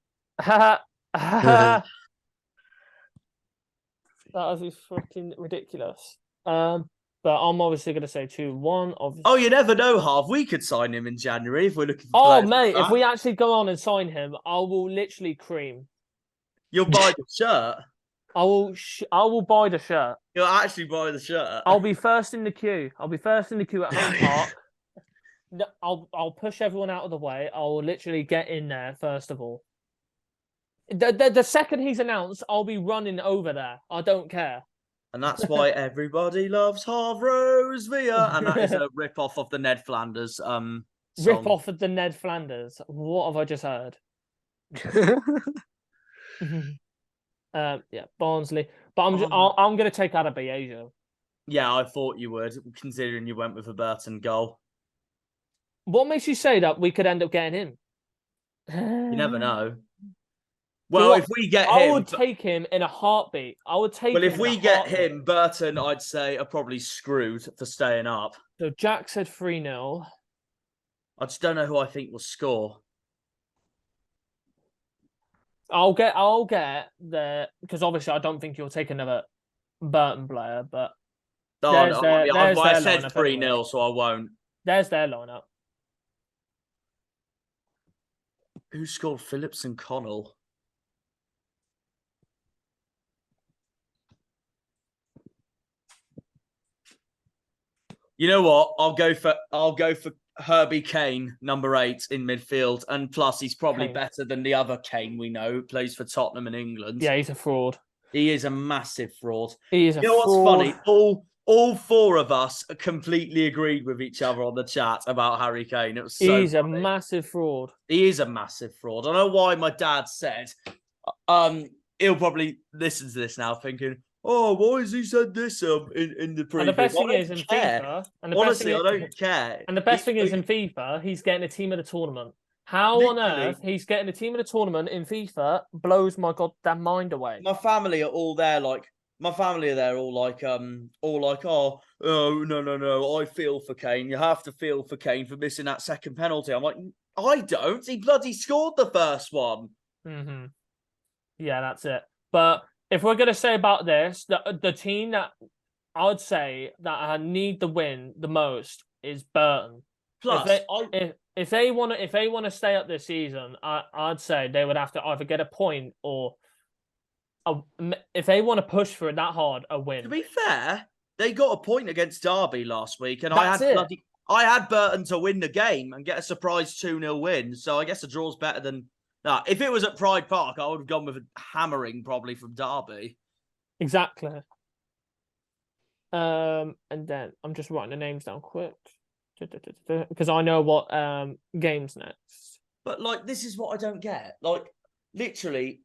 That is fucking ridiculous. But I'm obviously going to say 2-1. Obviously. Oh, you never know, Harv. We could sign him in January if we're looking for Oh, mate, if we actually go on and sign him, I will literally cream. You'll buy the shirt? I will buy the shirt. You'll actually buy the shirt? I'll be first in the queue. I'll be first in the queue at home park. I'll push everyone out of the way. I'll literally get in there first of all. The second he's announced, I'll be running over there. I don't care. And that's why everybody loves Harv Rosevear. And that is a rip-off of the Ned Flanders song. Rip-off of the Ned Flanders. What have I just heard? Barnsley. But I'm going to take Adebayo. Yeah, I thought you would, considering you went with a Burton goal. What makes you say that we could end up getting him? You never know. Well, if we get him... I would take him in a heartbeat. Well, if we get him, Burton, I'd say, are probably screwed for staying up. So Jack said 3-0. I just don't know who I think will score. I'll get the... Because obviously I don't think you'll take another Burton player, but... I said 3-0, so I won't. There's their lineup. Who scored Phillips and Connell? You know what? I'll go for Herbie Kane, number 8 in midfield, and plus he's probably better than the other Kane we know who plays for Tottenham in England. Yeah, he's a fraud. He is a massive fraud. He is a fraud. What's funny? All 4 of us completely agreed with each other on the chat about Harry Kane. It was so He's funny. a massive fraud. He is a massive fraud. I know why my dad said. He'll probably listen to this now, thinking, "Oh, why has he said this in the preview?" And the best thing is in FIFA. Honestly, I don't care. And the best thing is in FIFA, he's getting a team of the tournament. How on earth he's getting a team of the tournament in FIFA blows my goddamn mind away. My family are all there, like. My family are there all like, oh, no, I feel for Kane. You have to feel for Kane for missing that second penalty. I'm like, I don't. He bloody scored the first one. Mm-hmm. Yeah, that's it. But if we're going to say about this, the team that I would say that I need the win the most is Burton. Plus, if they want to stay up this season, I'd say they would have to either get a point or if they want to push for it that hard, a win. To be fair, they got a point against Derby last week, and I had Burton to win the game and get a surprise 2-0 win. So I guess a draw's better than that. If it was at Pride Park, I would have gone with a hammering probably from Derby. Exactly. And then I'm just writing the names down quick because I know what game's next. But like, this is what I don't get. Like, literally.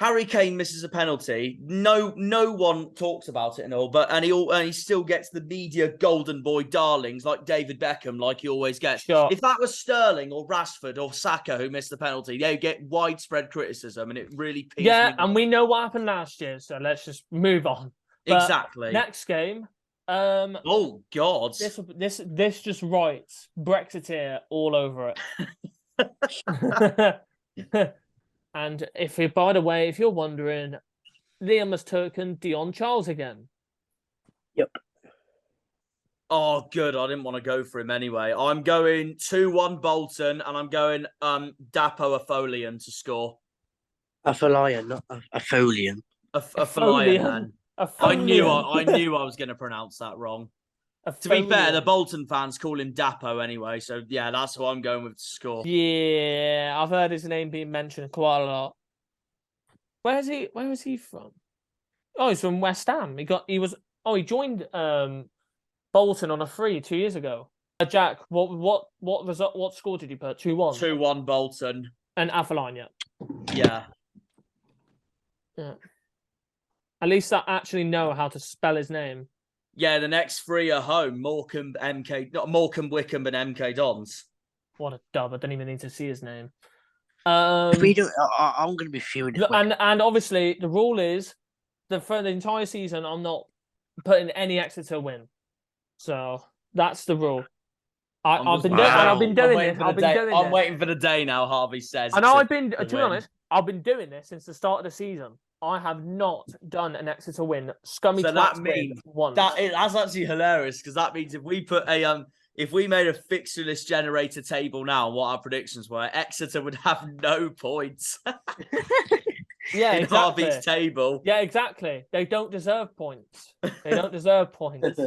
Harry Kane misses a penalty. No one talks about it and all, and he still gets the media golden boy darlings like David Beckham, like he always gets. Sure. If that was Sterling or Rashford or Saka who missed the penalty, they get widespread criticism, and it really pisses me off. And we know what happened last year, so let's just move on. But exactly. Next game. Oh God. This just writes Brexiteer all over it. And by the way, if you're wondering, Liam has taken Dion Charles again. Yep. Oh, good. I didn't want to go for him anyway. I'm going 2-1 Bolton, and I'm going Dapo Afolian to score. Afolian, not Afolian. Afolian, man. I knew I was going to pronounce that wrong. To be fair, the Bolton fans call him Dapo anyway, so yeah, that's who I'm going with to score. Yeah, I've heard his name being mentioned quite a lot. Where was he from? Oh, he's from West Ham. He joined Bolton on a free 2 years ago. Jack, what score did you put? 2-1? 2-1 Bolton. And Afolain, yeah. Yeah. At least I actually know how to spell his name. Yeah, the next 3 are home. Morecambe, Wickham, and MK Dons. What a dub! I don't even need to see his name. If we do, I'm going to be fuming. And obviously the rule is that for the entire season, I'm not putting any Exeter win. So that's the rule. I've been doing this. I'm waiting for the day now. Harvey says. And to be honest, I've been doing this since the start of the season. I have not done an Exeter win. Scummy so that means once. That's actually hilarious because that means if we put if we made a fixture list generator table now, what our predictions were, Exeter would have no points. Yeah, in exactly. Harvey's table. Yeah, exactly. They don't deserve points. They don't deserve points.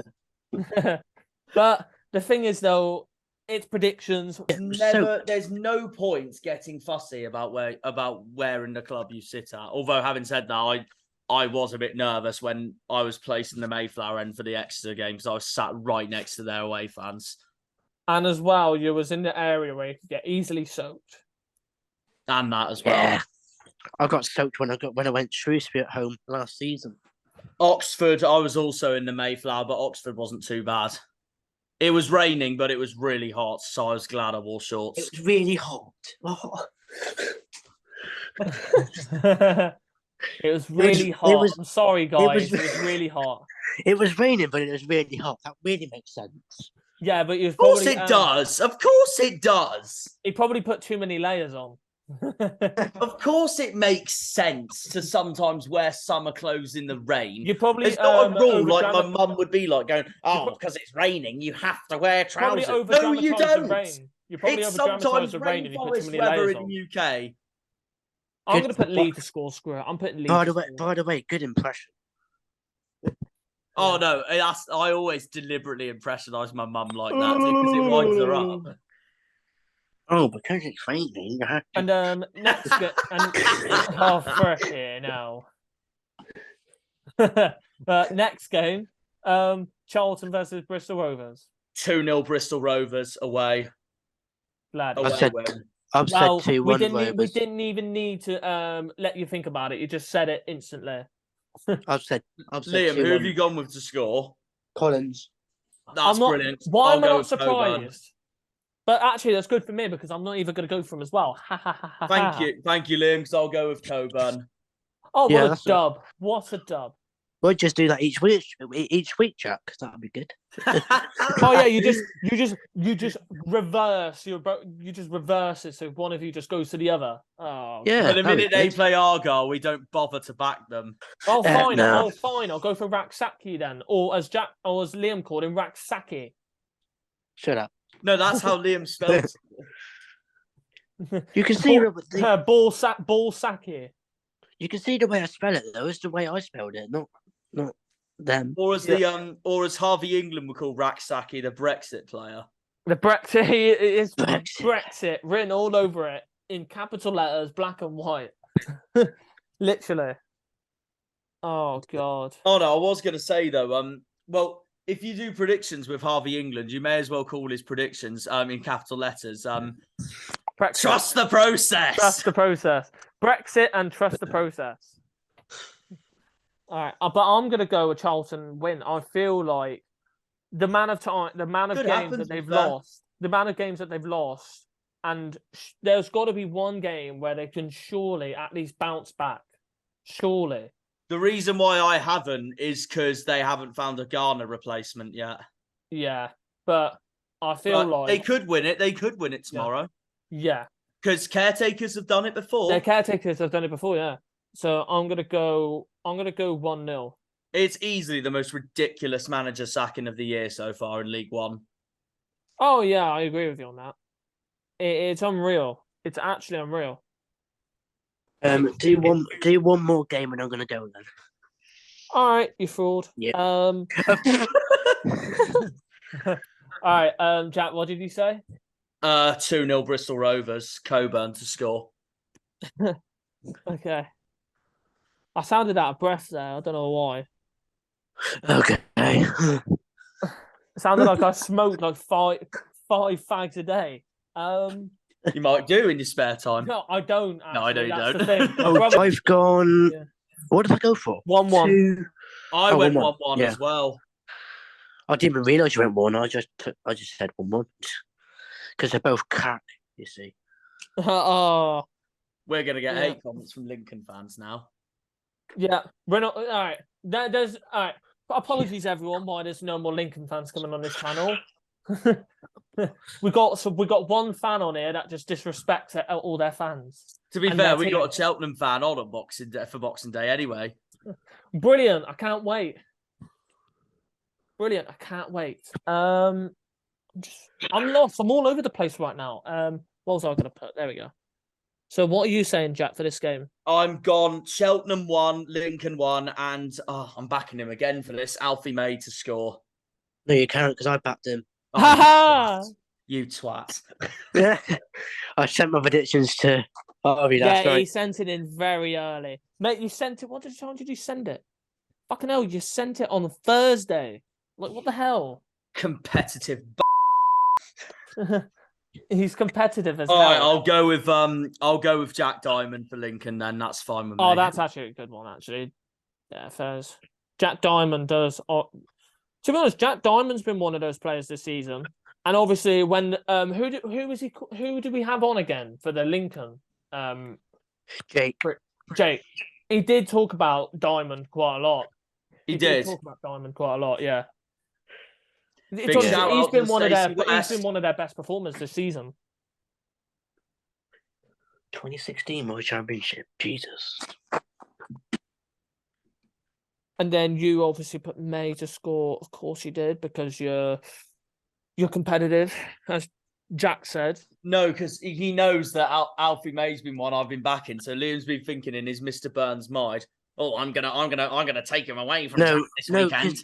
But the thing is, though, it's predictions. There's no point getting fussy about where in the club you sit at. Although, having said that, I was a bit nervous when I was placed in the Mayflower end for the Exeter game because I was sat right next to their away fans. And as well, you was in the area where you could get easily soaked. And that as well. Yeah. I got soaked when I went Shrewsbury at home last season. Oxford, I was also in the Mayflower, but Oxford wasn't too bad. It was raining, but it was really hot, so I was glad I wore shorts. It was really hot. Oh. It was really hot. I'm sorry, guys. It was really hot. It was raining, but it was really hot. That really makes sense. Yeah, but of course it does. Of course it does. He probably put too many layers on. Of course it makes sense to sometimes wear summer clothes in the rain. You probably it's not a rule like my mum would be like going, because it's raining, you have to wear trousers. No, you don't. It's sometimes rainforest weather in the UK. I'm going to put Lee to score. Screw it. I'm putting Lee. By the way, good impression. Oh, no. I always deliberately impressionise my mum like that because it winds her up. Oh, because it's raining. And next game... oh, frickin' hell. Next game, Charlton versus Bristol Rovers. 2-0 Bristol Rovers away. Glad. I've said 2-1 we didn't even need to let you think about it. You just said it instantly. I've said Liam, 2-1. who have you gone with to score? Collins. That's brilliant. Why am I not surprised? But actually, that's good for me because I'm not even going to go for him as well. Thank you, Liam. Because I'll go with Coburn. Oh, what a dub! What a dub! We'll just do that each week, Jack. Because that'd be good. Oh yeah, you just reverse it. So one of you just goes to the other. Oh yeah. But the minute they play Argyle, we don't bother to back them. Oh fine, no. I'll go for Raksaki then, or as Liam called him, Raksaki. Shut up. No, that's how Liam spells it. You can see ball Saki. You can see the way I spell it though. It's the way I spelled it, not them. Or as or as Harvey England would call Raksaki, the Brexit player. The Brexit is Brexit written all over it in capital letters, black and white. Literally. Oh God. Oh no, I was going to say though. Well, if you do predictions with Harvey England, you may as well call his predictions in capital letters. Trust the process. Trust the process. Brexit and trust the process. All right, but I'm gonna go with Charlton win. I feel like the amount of games that they've lost, and there's got to be one game where they can surely at least bounce back. Surely. The reason why I haven't is because they haven't found a Garner replacement yet. Yeah, but I feel like they could win it. They could win it tomorrow. Yeah. Because caretakers have done it before. Their caretakers have done it before, yeah. So I'm gonna go 1-0. It's easily the most ridiculous manager sacking of the year so far in League One. Oh yeah, I agree with you on that. It's unreal. It's actually unreal. Do one more game and I'm gonna go then. All right, you fraud. Yeah. All right, Jack, what did you say? 2-0 Bristol Rovers, Coburn to score. Okay. I sounded out of breath there. I don't know why. Okay. It sounded like I smoked like five fags a day. You might do in your spare time. No, I don't. Actually. No, I know you That's don't. The thing. I've gone. Yeah. What did I go for? 1-1. I went 1-1 as well. I didn't even realise you went 1. I just said 1-1 because they're both cat. You see. Oh. We're gonna get hate comments from Lincoln fans now. Yeah, we're not. All right, there's all right. Apologies, everyone, why there's no more Lincoln fans coming on this channel. we got one fan on here that just disrespects all their fans. To be fair, we got a Cheltenham fan on Boxing Day anyway. Brilliant! I can't wait. Brilliant! I can't wait. I'm lost. I'm all over the place right now. What was I going to put? There we go. So what are you saying, Jack, for this game? I'm gone Cheltenham 1, Lincoln 1, and I'm backing him again for this. Alfie May to score. No, you can't because I backed him. Oh, you twat. Yeah. I sent my predictions to Harvey. Yeah, he sent it in very early. Mate, you sent it. What time did you send it? Fucking hell, you sent it on Thursday. Like, what the hell? Competitive. He's competitive as hell. All right, I'll go with Jack Diamond for Lincoln then. That's fine with me. Oh, that's actually a good one, actually. Yeah, fairs. Jack Diamond does. To be honest, Jack Diamond's been one of those players this season. And obviously, when who did we have on again for the Lincoln? Jake. He did talk about Diamond quite a lot. He did talk about Diamond quite a lot. Yeah. He's been one of their best performers this season. 2016 World Championship, Jesus. And then you obviously put May to score. Of course you did, because you're competitive, as Jack said. No, because he knows that Alfie May's been one I've been backing. So Liam's been thinking in his Mr. Burns mind, oh, I'm gonna take him away from Jack this weekend.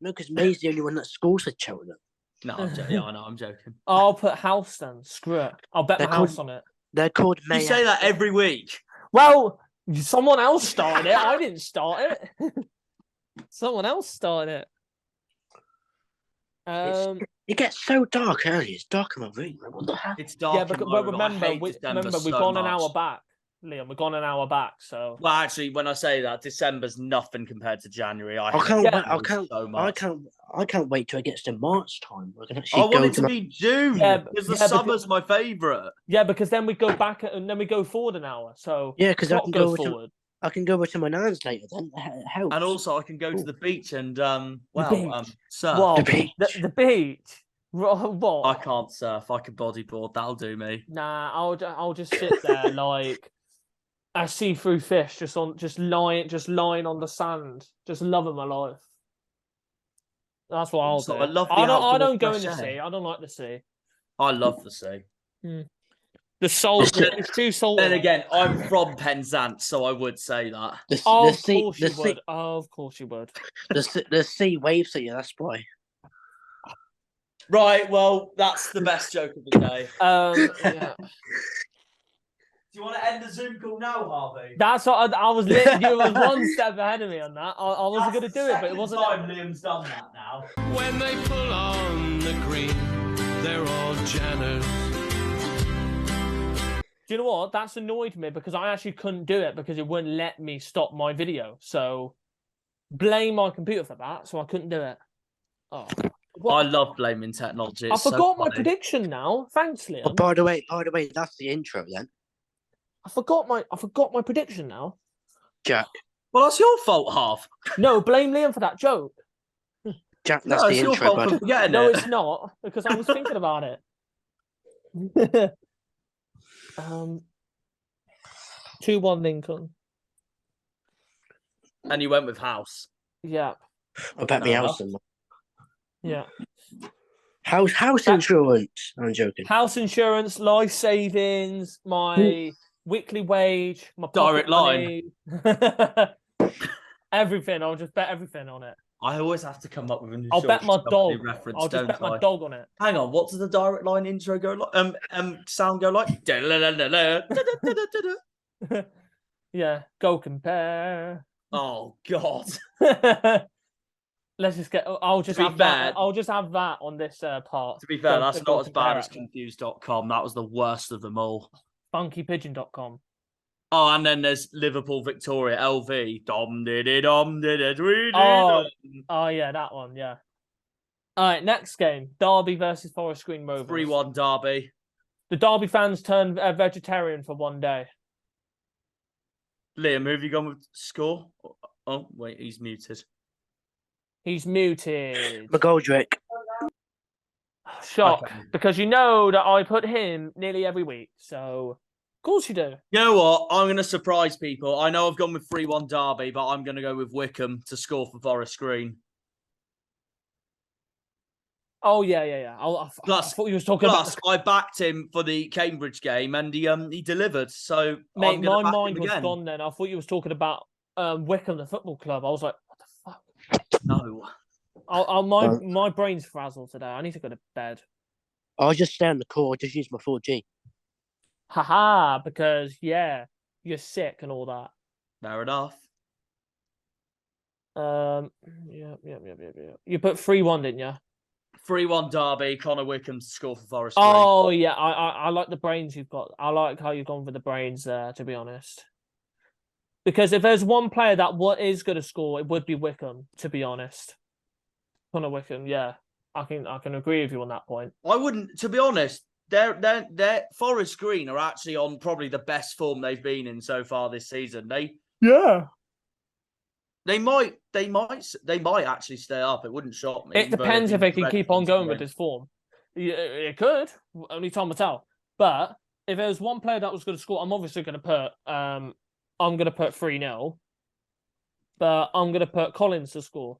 Because May's the only one that scores at Cheltenham. No, I know, I'm joking. I'll put house then. Screw it. I'll bet my house on it. They're called May. You say that every week. Well, someone else started it. I didn't start it. Someone else started it. It gets so dark early. It's dark in my room. What the hell? It's dark. Yeah, but remember, we've gone an hour back. Liam, we've gone an hour back, so. Well, actually, when I say that, December's nothing compared to January. I can't wait till it gets to March time. I want it to be June because the summer's my favourite. Yeah, because then we go back and then we go forward an hour. So yeah, because I can go forward. I can go to my nan's later. Then it helps. And also, I can go to the beach and surf. What? The beach. What? I can't surf. I can bodyboard. That'll do me. Nah, I'll just sit there like a see-through fish, just lying on the sand, just loving my life. That's what I'll do. I don't go in the sea. I don't like the sea. I love the sea. The salt, it's too salty. Then again, I'm from Penzance, so I would say that. Of course you would. Of course you would. The sea waves at you. That's why. Right. Well, that's the best joke of the day. Yeah. Do you want to end the Zoom call now, Harvey? That's what I was. You were one step ahead of me on that. I wasn't going to do it, but it wasn't. Time Liam's done that now. When they pull on the green, they're all Janners. Do you know what? That's annoyed me because I actually couldn't do it because it wouldn't let me stop my video. So blame my computer for that. So I couldn't do it. Oh, I love blaming technology. I forgot my prediction now. Thanks, Liam. Oh, by the way, that's the intro then. I forgot my prediction now. Jack. Well, that's your fault, Half. No, blame Liam for that joke. Jack, that's the intro, bud. No, it's not because I was thinking about it. 2-1 Lincoln. And you went with House. Yeah. I bet me house. Yeah. House insurance. I'm joking. House insurance, life savings, my weekly wage, my direct line. Everything. I'll just bet everything on it. I always have to come up with a new. I'll bet my dog. Reference, I'll just bet my dog on it. Hang on, what does the direct line intro go like? Sound go like? Yeah, go compare. Oh God. Let's just get. I'll just have that on this part. To be fair, that's not as bad as confused.com. That was the worst of them all. Funkypigeon.com. Oh, and then there's Liverpool Victoria LV. Oh yeah, that one. Yeah. All right, next game: Derby versus Forest Green Rovers. 3-1 Derby. The Derby fans turned vegetarian for one day. Liam, who have you gone with score? Oh wait, he's muted. He's muted. McGoldrick. Shock, because you know that I put him nearly every week, so. Of course you do. You know what? I'm going to surprise people. I know I've gone with 3-1 Derby, but I'm going to go with Wickham to score for Forest Green. Oh, yeah. I thought you was talking about... I backed him for the Cambridge game, and he delivered. So, mate, my mind was gone then. I thought you was talking about Wickham, the football club. I was like, what the fuck? No. My brain's frazzled today. I need to go to bed. I'll just stay on the call. Just use my 4G. Haha, because, yeah, you're sick and all that. Fair enough. Yeah. You put 3-1, didn't you? 3-1 Derby, Connor Wickham to score for Forest. Oh, yeah, I like the brains you've got. I like how you've gone for the brains there, to be honest. Because if there's one player that is going to score, it would be Wickham, to be honest. Connor Wickham, yeah. I can agree with you on that point. I wouldn't, to be honest. They're Forest Green are actually on probably the best form they've been in so far this season. They might actually stay up. It wouldn't shock me. It depends if they can keep on going with this form. It could. Only time will tell. But if there's one player that was going to score, I'm obviously going to put 3-0. But I'm going to put Collins to score.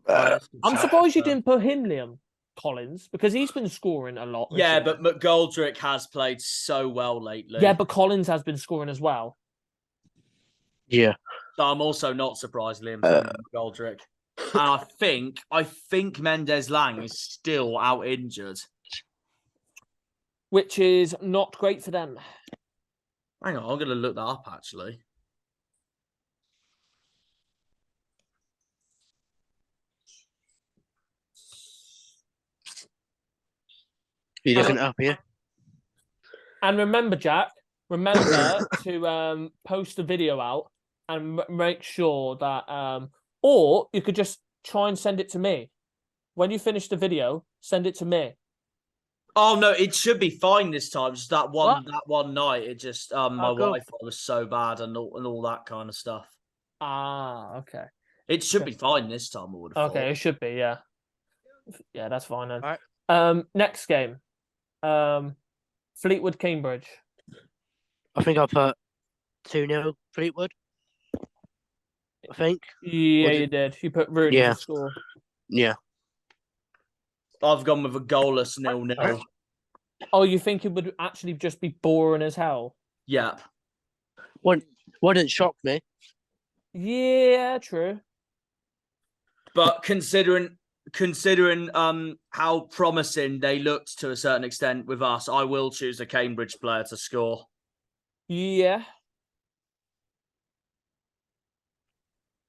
I'm surprised you didn't put him, Liam. Collins, because he's been scoring a lot. Yeah, but McGoldrick has played so well lately. Yeah, but Collins has been scoring as well. Yeah. So I'm also not surprised Liam found Goldrick. And I think Mendes Lang is still out injured. Which is not great for them. Hang on, I'm going to look that up, actually. You looking it up here? And remember, Jack, remember to post a video out and make sure that, or you could just try and send it to me. When you finish the video, send it to me. Oh no, it should be fine this time. Just that one night, it just my Wi-Fi was so bad and all that kind of stuff. Ah, okay. It should be fine this time. I would have thought. It should be, yeah. Yeah, that's fine then. All right. Next game, Fleetwood Cambridge. I think I put 2-0 Fleetwood. I think. Yeah, you did. You put Rooney to score. Yeah. I've gone with a goalless 0-0. Oh, you think it would actually just be boring as hell? Yeah. Wouldn't shock me. Yeah, true. But considering how promising they looked to a certain extent with us, I will choose a Cambridge player to score. Yeah.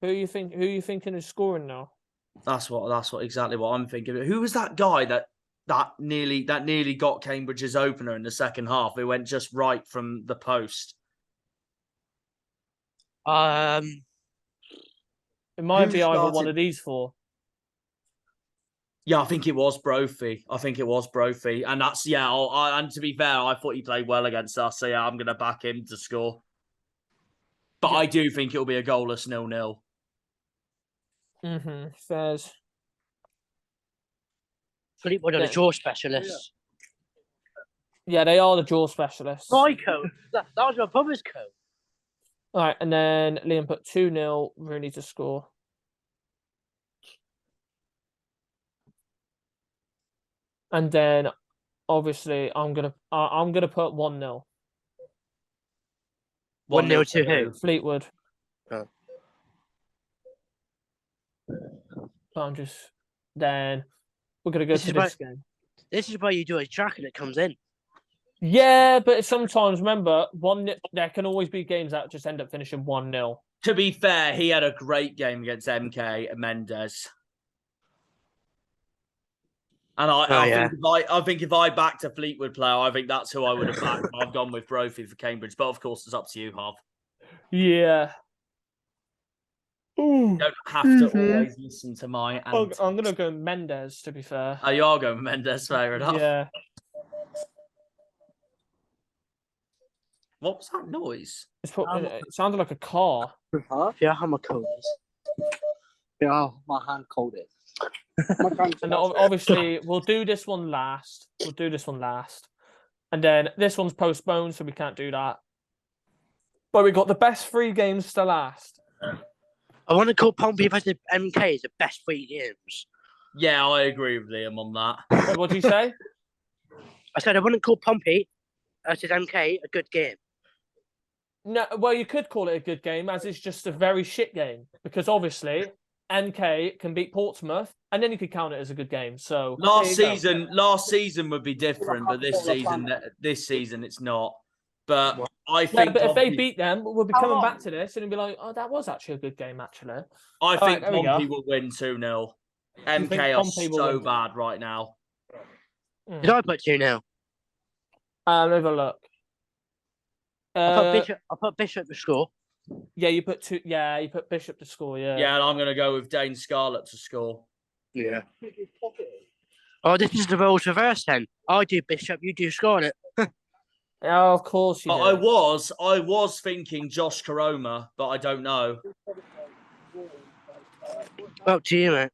Who are you thinking is scoring now? That's exactly what I'm thinking. Who was that guy that nearly got Cambridge's opener in the second half? It went just right from the post. It might be either one of these four. Yeah, I think it was Brophy. And that's and to be fair, I thought he played well against us. So yeah, I'm gonna back him to score. But I do think it'll be a goalless 0-0. Fairs. Fleetwood are the draw specialists. Yeah, they are the draw specialists. My code. That was my brother's code. All right, and then Liam put 2-0, Rooney to score. And then, obviously, I'm gonna put 1-0. 1-0 to who? Fleetwood. Oh. But then we're gonna go to this game. This is where you do a track and it comes in. Yeah, but sometimes remember there can always be games that just end up finishing 1-0. To be fair, he had a great game against MK and Mendes. And I think if I backed a Fleetwood player, I think that's who I would have backed. I've gone with Brophy for Cambridge, but of course it's up to you, Harv. Yeah. You don't have to always listen to my answer. I'm gonna go Mendes, to be fair. Oh, you are going Mendes, fair enough. Yeah. What was that noise? It sounded like a car. Yeah, how my code is. Yeah, my hand code is. And obviously, we'll do this one last. And then this one's postponed, so we can't do that. But we got the best 3 games to last. I want to call Pompey versus MK as the best 3 games. Yeah, I agree with Liam on that. What did you say? I said I wouldn't call Pompey versus MK a good game. No, well, you could call it a good game, as it's just a very shit game. Because obviously, MK can beat Portsmouth, and then you could count it as a good game. So last season would be different, but this season it's not. But I think if they beat them, we'll be coming back to this and it'll be like, oh, that was actually a good game, actually. I think Pompey will win 2-0. MK are so bad right now. Did I put 2-0? Have a look. I put Bishop to score. Yeah, you put Bishop to score. Yeah. Yeah, and I'm going to go with Dane Scarlett to score. Yeah. Oh, this is the roles reverse then. I do Bishop, you do Scarlett. Oh, of course you do. I was thinking Josh Karoma, but I don't know. Well, to you, mate.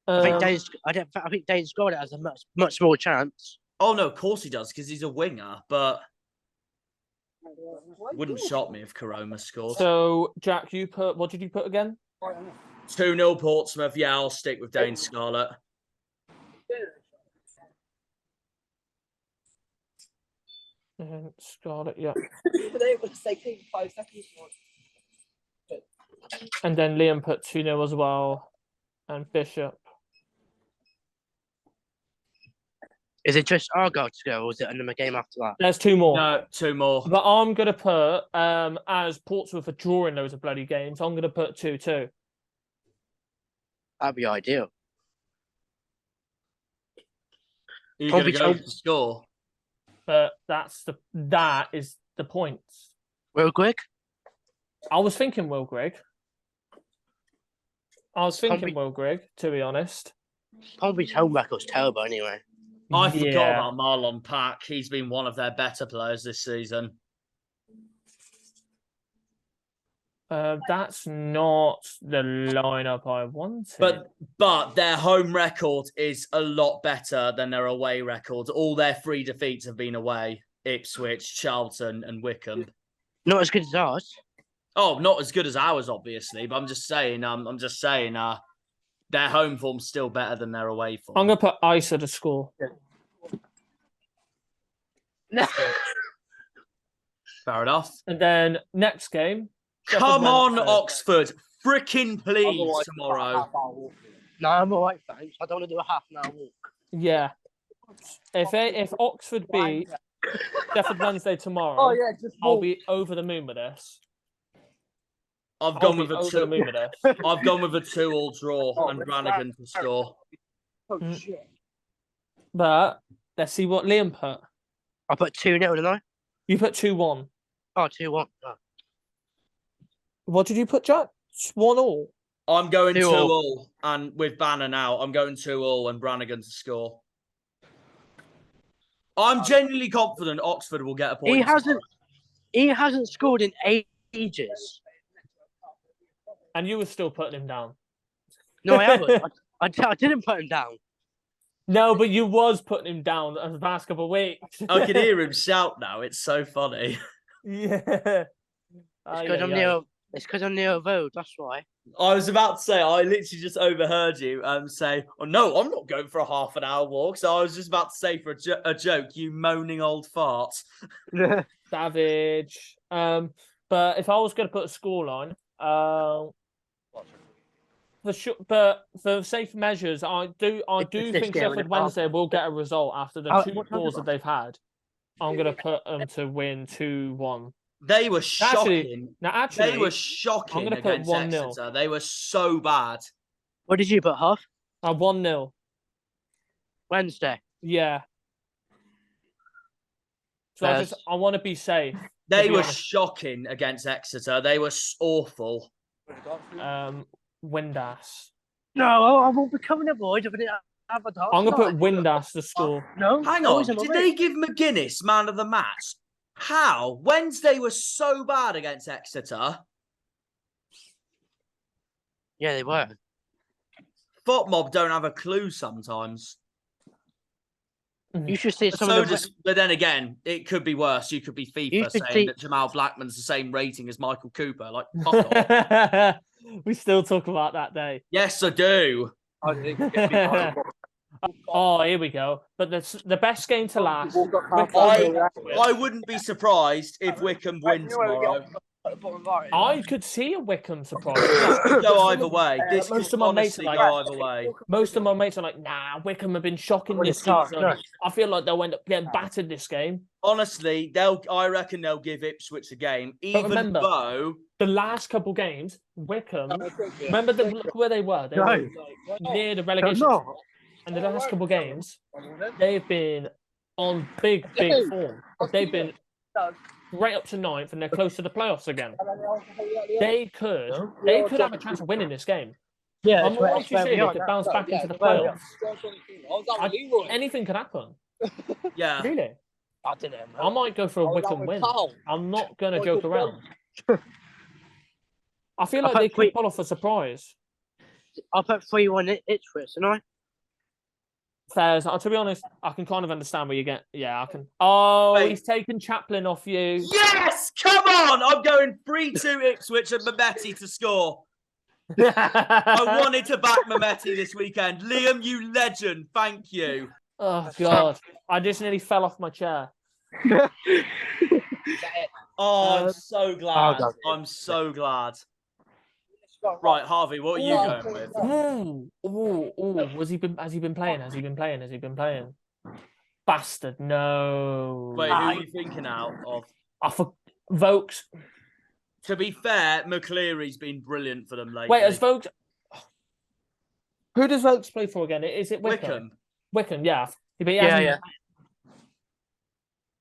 I think Dane Scarlett has a much more chance. Oh no, of course he does, because he's a winger, but wouldn't shock me if Karoma scored. So, Jack, what did you put again? 2-0 Portsmouth. Yeah, I'll stick with Dane Scarlett. Scarlett, yeah. They would say Kane 5 seconds. And then Liam put 2-0 as well. And Bishop. Is it just Argyle to go, or is it another game after that? There's 2 more. No, 2 more. But I'm going to put, as Portsmouth are drawing those bloody games, I'm going to put 2-2. That'd be ideal. Are you going to go for the score? But that is the points. Will Grigg? I was thinking Will Grigg. Will Grigg, to be honest. Pompey's home record's terrible anyway. I forgot about Marlon Pack. He's been one of their better players this season. That's not the lineup I wanted. But their home record is a lot better than their away record. All their 3 defeats have been away: Ipswich, Charlton, and Wycombe. Not as good as ours. Oh, not as good as ours, obviously. But I'm just saying. Their home form's still better than their away form. I'm gonna put Isa to score. Fair enough. And then next game. Come on, Oxford. Frickin' please tomorrow. No, I'm all right, thanks. I don't want to do a half an hour walk. Yeah. If Oxford beat Sheffield Wednesday tomorrow, I'll be over the moon with this. I've gone with a 2-2 draw and Brannigan to score. Oh, shit. But let's see what Liam put. I put 2-0, didn't I? You put 2-1. Oh, 2-1. Oh. What did you put, Jack? 1-1. I'm going 2-2, and with Bannon out, I'm going 2-2 and Brannigan to score. I'm genuinely confident Oxford will get a point. He hasn't scored in ages. And you were still putting him down. No, I haven't. I didn't put him down. No, but you was putting him down the past couple of weeks. I can hear him shout now. It's so funny. Yeah. It's because I'm near a road, that's why. I was about to say, I literally just overheard you say, oh, no, I'm not going for a half an hour walk. So I was just about to say for a joke, you moaning old fart. Savage. But if I was going to put a scoreline, but for safe measures, I do think Sheffield Wednesday will get a result after the 2 draws that they've had. I'm going to put them to win 2-1. They were shocking. Actually, they were shocking I'm going to put 1-0. Exeter. They were so bad. What did you put, Huff? 1-0. Wednesday. Yeah. So I want to be safe. They were shocking against Exeter. They were awful. Windass. No, I won't be coming aboard if I didn't have a dog. I'm going to put Windass to score. No. Hang on. Did they give McGuinness man of the match? How? Wednesday was so bad against Exeter. Yeah, they were. Foot mob don't have a clue sometimes. You should see some of the... But then again, it could be worse. You could be FIFA saying that Jamal Blackman's the same rating as Michael Cooper. Like, fuck off. We still talk about that day. Yes, I do. Oh, here we go. But the best game to last. I wouldn't be surprised if Wycombe win tomorrow. I could see a Wycombe surprise. Go either way. This could honestly go either way. Most of my mates are like, nah, Wycombe have been shocking this season. I feel like they'll end up getting battered this game. Honestly, I reckon they'll give Ipswich a game, even though the last couple games, Wycombe. Remember look where they were. They were near the relegation. And the last couple games, they've been on big form. They've been right up to 9th, and they're close to the playoffs again. They could have a chance of winning this game. Yeah, I'm not too sure they could bounce back into the playoffs. Anything could happen. Yeah. Really? I don't know. I might go for a Wycombe win. I'm not going to joke around. I feel like they could pull off a surprise. I'll put 3-1 Ipswich, didn't I? Fairs. To be honest, I can kind of understand where you get. Yeah, I can. Oh, wait. He's taken Chaplin off you. Yes! Come on! I'm going 3-2 Ipswich and Mehmeti to score. I wanted to back Mehmeti this weekend. Liam, you legend. Thank you. Oh, God. I just nearly fell off my chair. Oh, I'm so glad. Argyle. I'm so glad. Right, Harvey, what are you going with? Has he been playing? Has he been playing? Bastard, no. Wait, who are you thinking out of? Vokes. To be fair, McCleary's been brilliant for them lately. Wait, has Vokes... Who does Vokes play for again? Is it Wickham? Wickham, yeah. Yeah.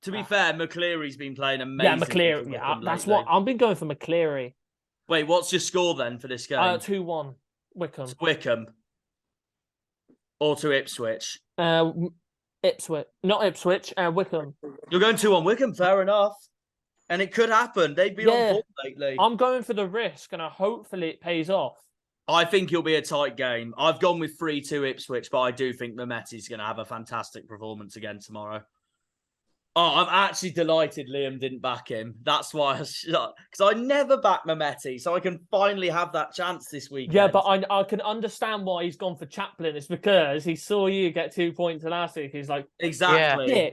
To be fair, McCleary's been playing amazing. Yeah, McCleary. Yeah, that's what I've been going for McCleary. Wait, what's your score then for this game? 2-1. Wickham. Wickham. Or to Ipswich. Ipswich. Not Ipswich, Wickham. You're going 2-1 Wickham, fair enough. And it could happen. They've been on board lately. I'm going for the risk, and hopefully it pays off. I think it'll be a tight game. I've gone with 3-2 Ipswich, but I do think Mehmeti's going to have a fantastic performance again tomorrow. Oh, I'm actually delighted Liam didn't back him. That's why I was shocked. Because I never back Mehmeti, so I can finally have that chance this weekend. Yeah, but I can understand why he's gone for Chaplin. It's because he saw you get 2 points last week. He's like, exactly.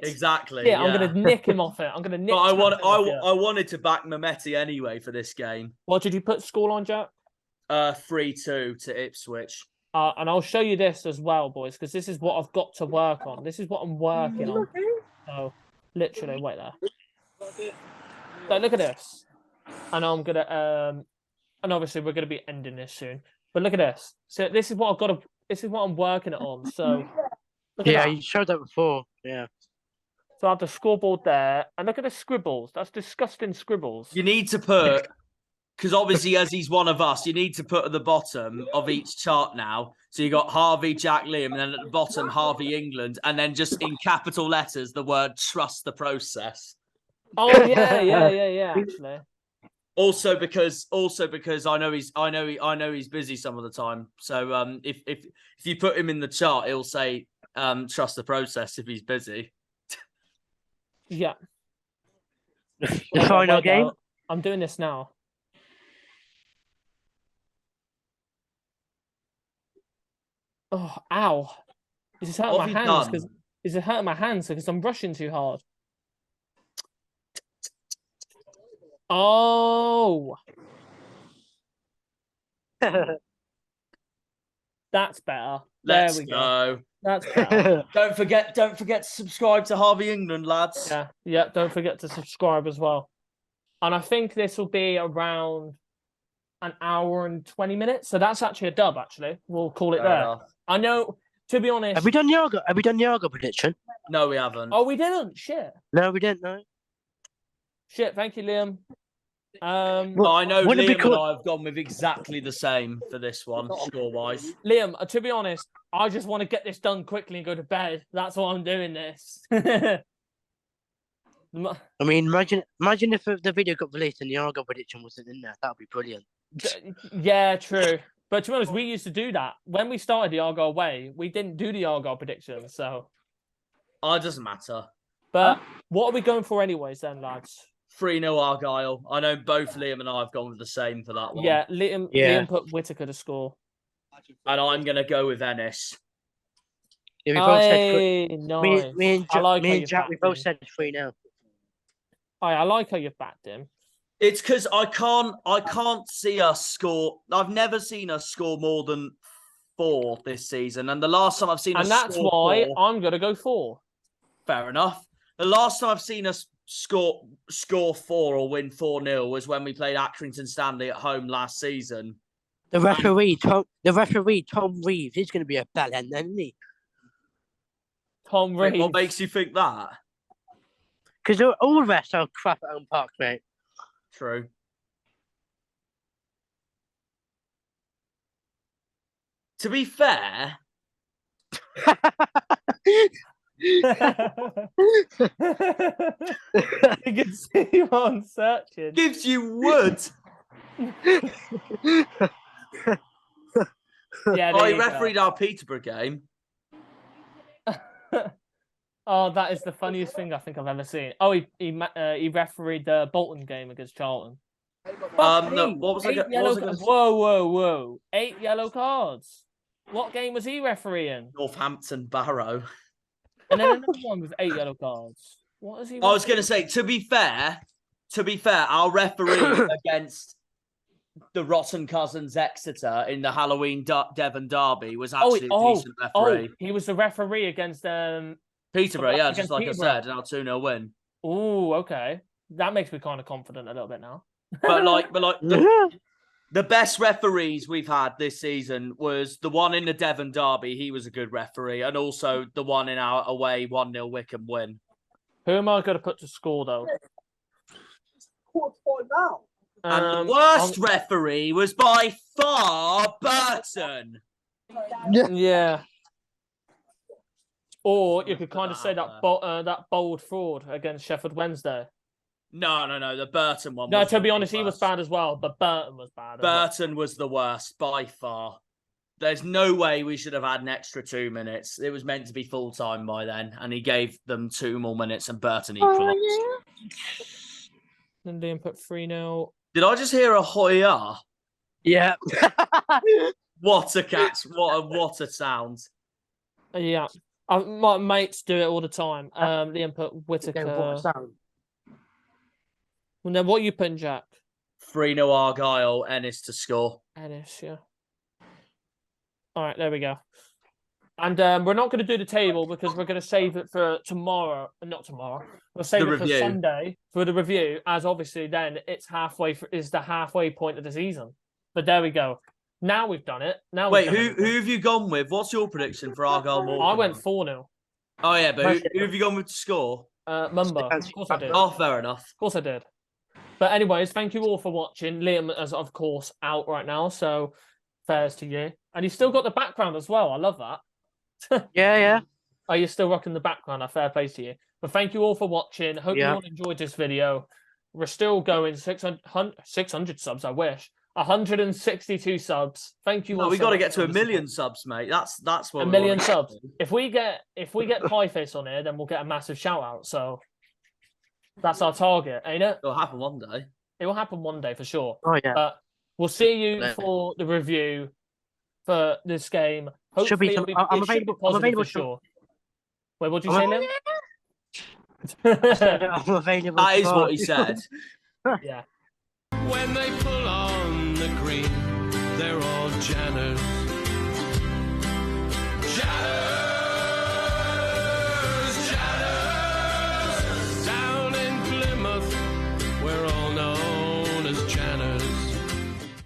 Yeah, I'm going to nick him off it. I'm going to nick him I wanted to back Mehmeti anyway for this game. What did you put score on, Jack? 3-2 to Ipswich. And I'll show you this as well, boys, because this is what I've got to work on. This is what I'm working on. So, literally, wait there. So look at this. And I'm going to, and obviously we're going to be ending this soon. But look at this. So this is what I've got to, this is what I'm working it on. So, you showed that before. Yeah. So I have the scoreboard there. And look at the scribbles. That's disgusting scribbles. You need to put... Because obviously, as he's one of us, you need to put at the bottom of each chart now. So you got Harvey, Jack, Liam, and then at the bottom, Harvey, England, and then just in capital letters, the word "trust the process." Oh yeah. Actually, also because I know he's busy some of the time. So if you put him in the chart, he'll say "trust the process" if he's busy. Yeah. The final game. I'm doing this now. Oh, ow. Is this hurting my hands? Is it hurting my hands because I'm rushing too hard? Oh. That's better. Let's go. That's better. Don't forget to subscribe to Harvey England, lads. Yeah, don't forget to subscribe as well. And I think this will be around an hour and 20 minutes. So that's actually a dub, actually. We'll call it there. I know, to be honest. Have we done the Argyle prediction? No, we haven't. Oh, we didn't? Shit. No, we didn't, no. Shit, thank you, Liam. Well, I know Liam and I have gone with exactly the same for this one, score-wise. Liam, to be honest, I just want to get this done quickly and go to bed. That's why I'm doing this. I mean, imagine if the video got released and the Argyle prediction wasn't in there. That would be brilliant. Yeah, true. But to be honest, we used to do that. When we started the Argyle Way, we didn't do the Argyle predictions, so... Oh, it doesn't matter. But what are we going for anyways then, lads? 3-0 Argyle. I know both Liam and I have gone with the same for that one. Yeah, Liam put Whittaker to score. And I'm going to go with Ennis. Yeah, we both said nice. Me and Jack, we both said 3-0. I like how you've backed him. It's because I can't see us score. I've never seen us score more than 4 this season. And the last time I've seen us score... And that's why I'm going to go 4. Fair enough. The last time I've seen us score 4 or win 4-0 was when we played Accrington Stanley at home last season. The referee, Tom Reeves, he's going to be a bell end, isn't he? Tom Reeves. What makes you think that? Because all the rest are crap at home park, mate. True. To be fair... You can see what I'm searching. Gives you wood. Yeah, he refereed our Peterborough game. Oh, that is the funniest thing I think I've ever seen. Oh, he refereed the Bolton game against Charlton. No, what was it? Whoa. 8 yellow cards. What game was he refereeing? Northampton Barrow. And then another one with 8 yellow cards. What is he? I was going to say, to be fair, our referee against the Rotten Cousins Exeter in the Halloween Devon derby was actually a decent referee. He was the referee against Peterborough, yeah, just like Peterborough. I said, our 2-0 win. Oh, okay. That makes me kind of confident a little bit now. But the best referees we've had this season was the one in the Devon derby. He was a good referee, and also the one in our away 1-0 Wycombe win. Who am I going to put to score though? Now. And the worst referee was by far Burton. Yeah. Or you could kind of say that bold fraud against Sheffield Wednesday. No. The Burton one. No, to be honest, he was bad as well, but Burton was bad. Burton was the worst by far. There's no way we should have had an extra 2 minutes. It was meant to be full time by then, and he gave them 2 more minutes, and Burton equalised. Then they put 3-0. Did I just hear a hoya? Yeah. What a catch! What a sound! Yeah, my mates do it all the time. The input Whittaker. What sound? Well, then what are you putting, Jack? 3-0 Argyle, Ennis to score. Ennis, yeah. All right, there we go. And we're not going to do the table because we're going to save it for tomorrow. Not tomorrow. We'll save it for Sunday for the review, as obviously then it's the halfway point of the season. But there we go. Now we've done it. Now wait, who have you gone with? What's your prediction for Argyle Morecambe? I went 4-0. Oh yeah, but who have you gone with to score? Mumbo. Of course I did. Oh, fair enough. Of course I did. But anyways, thank you all for watching. Liam is of course out right now, so fairs to you. And he's still got the background as well. I love that. Yeah. Oh, you're still rocking the background. Fair play to you. But thank you all for watching. Hope you all enjoyed this video. We're still going 600 subs. I wish 162 subs. Thank you all. We got to get to 1 million subs, mate. That's what 1 million subs. If we get Pieface on here, then we'll get a massive shout out. So that's our target, ain't it? It'll happen one day. It will happen one day for sure. Oh yeah. But we'll see you for the review for this game. Hopefully, I'm available for sure. Wait, what did you say, Liam? I'm available. That is what he said. Yeah. When they pull on the green, they're all Janners. Janners!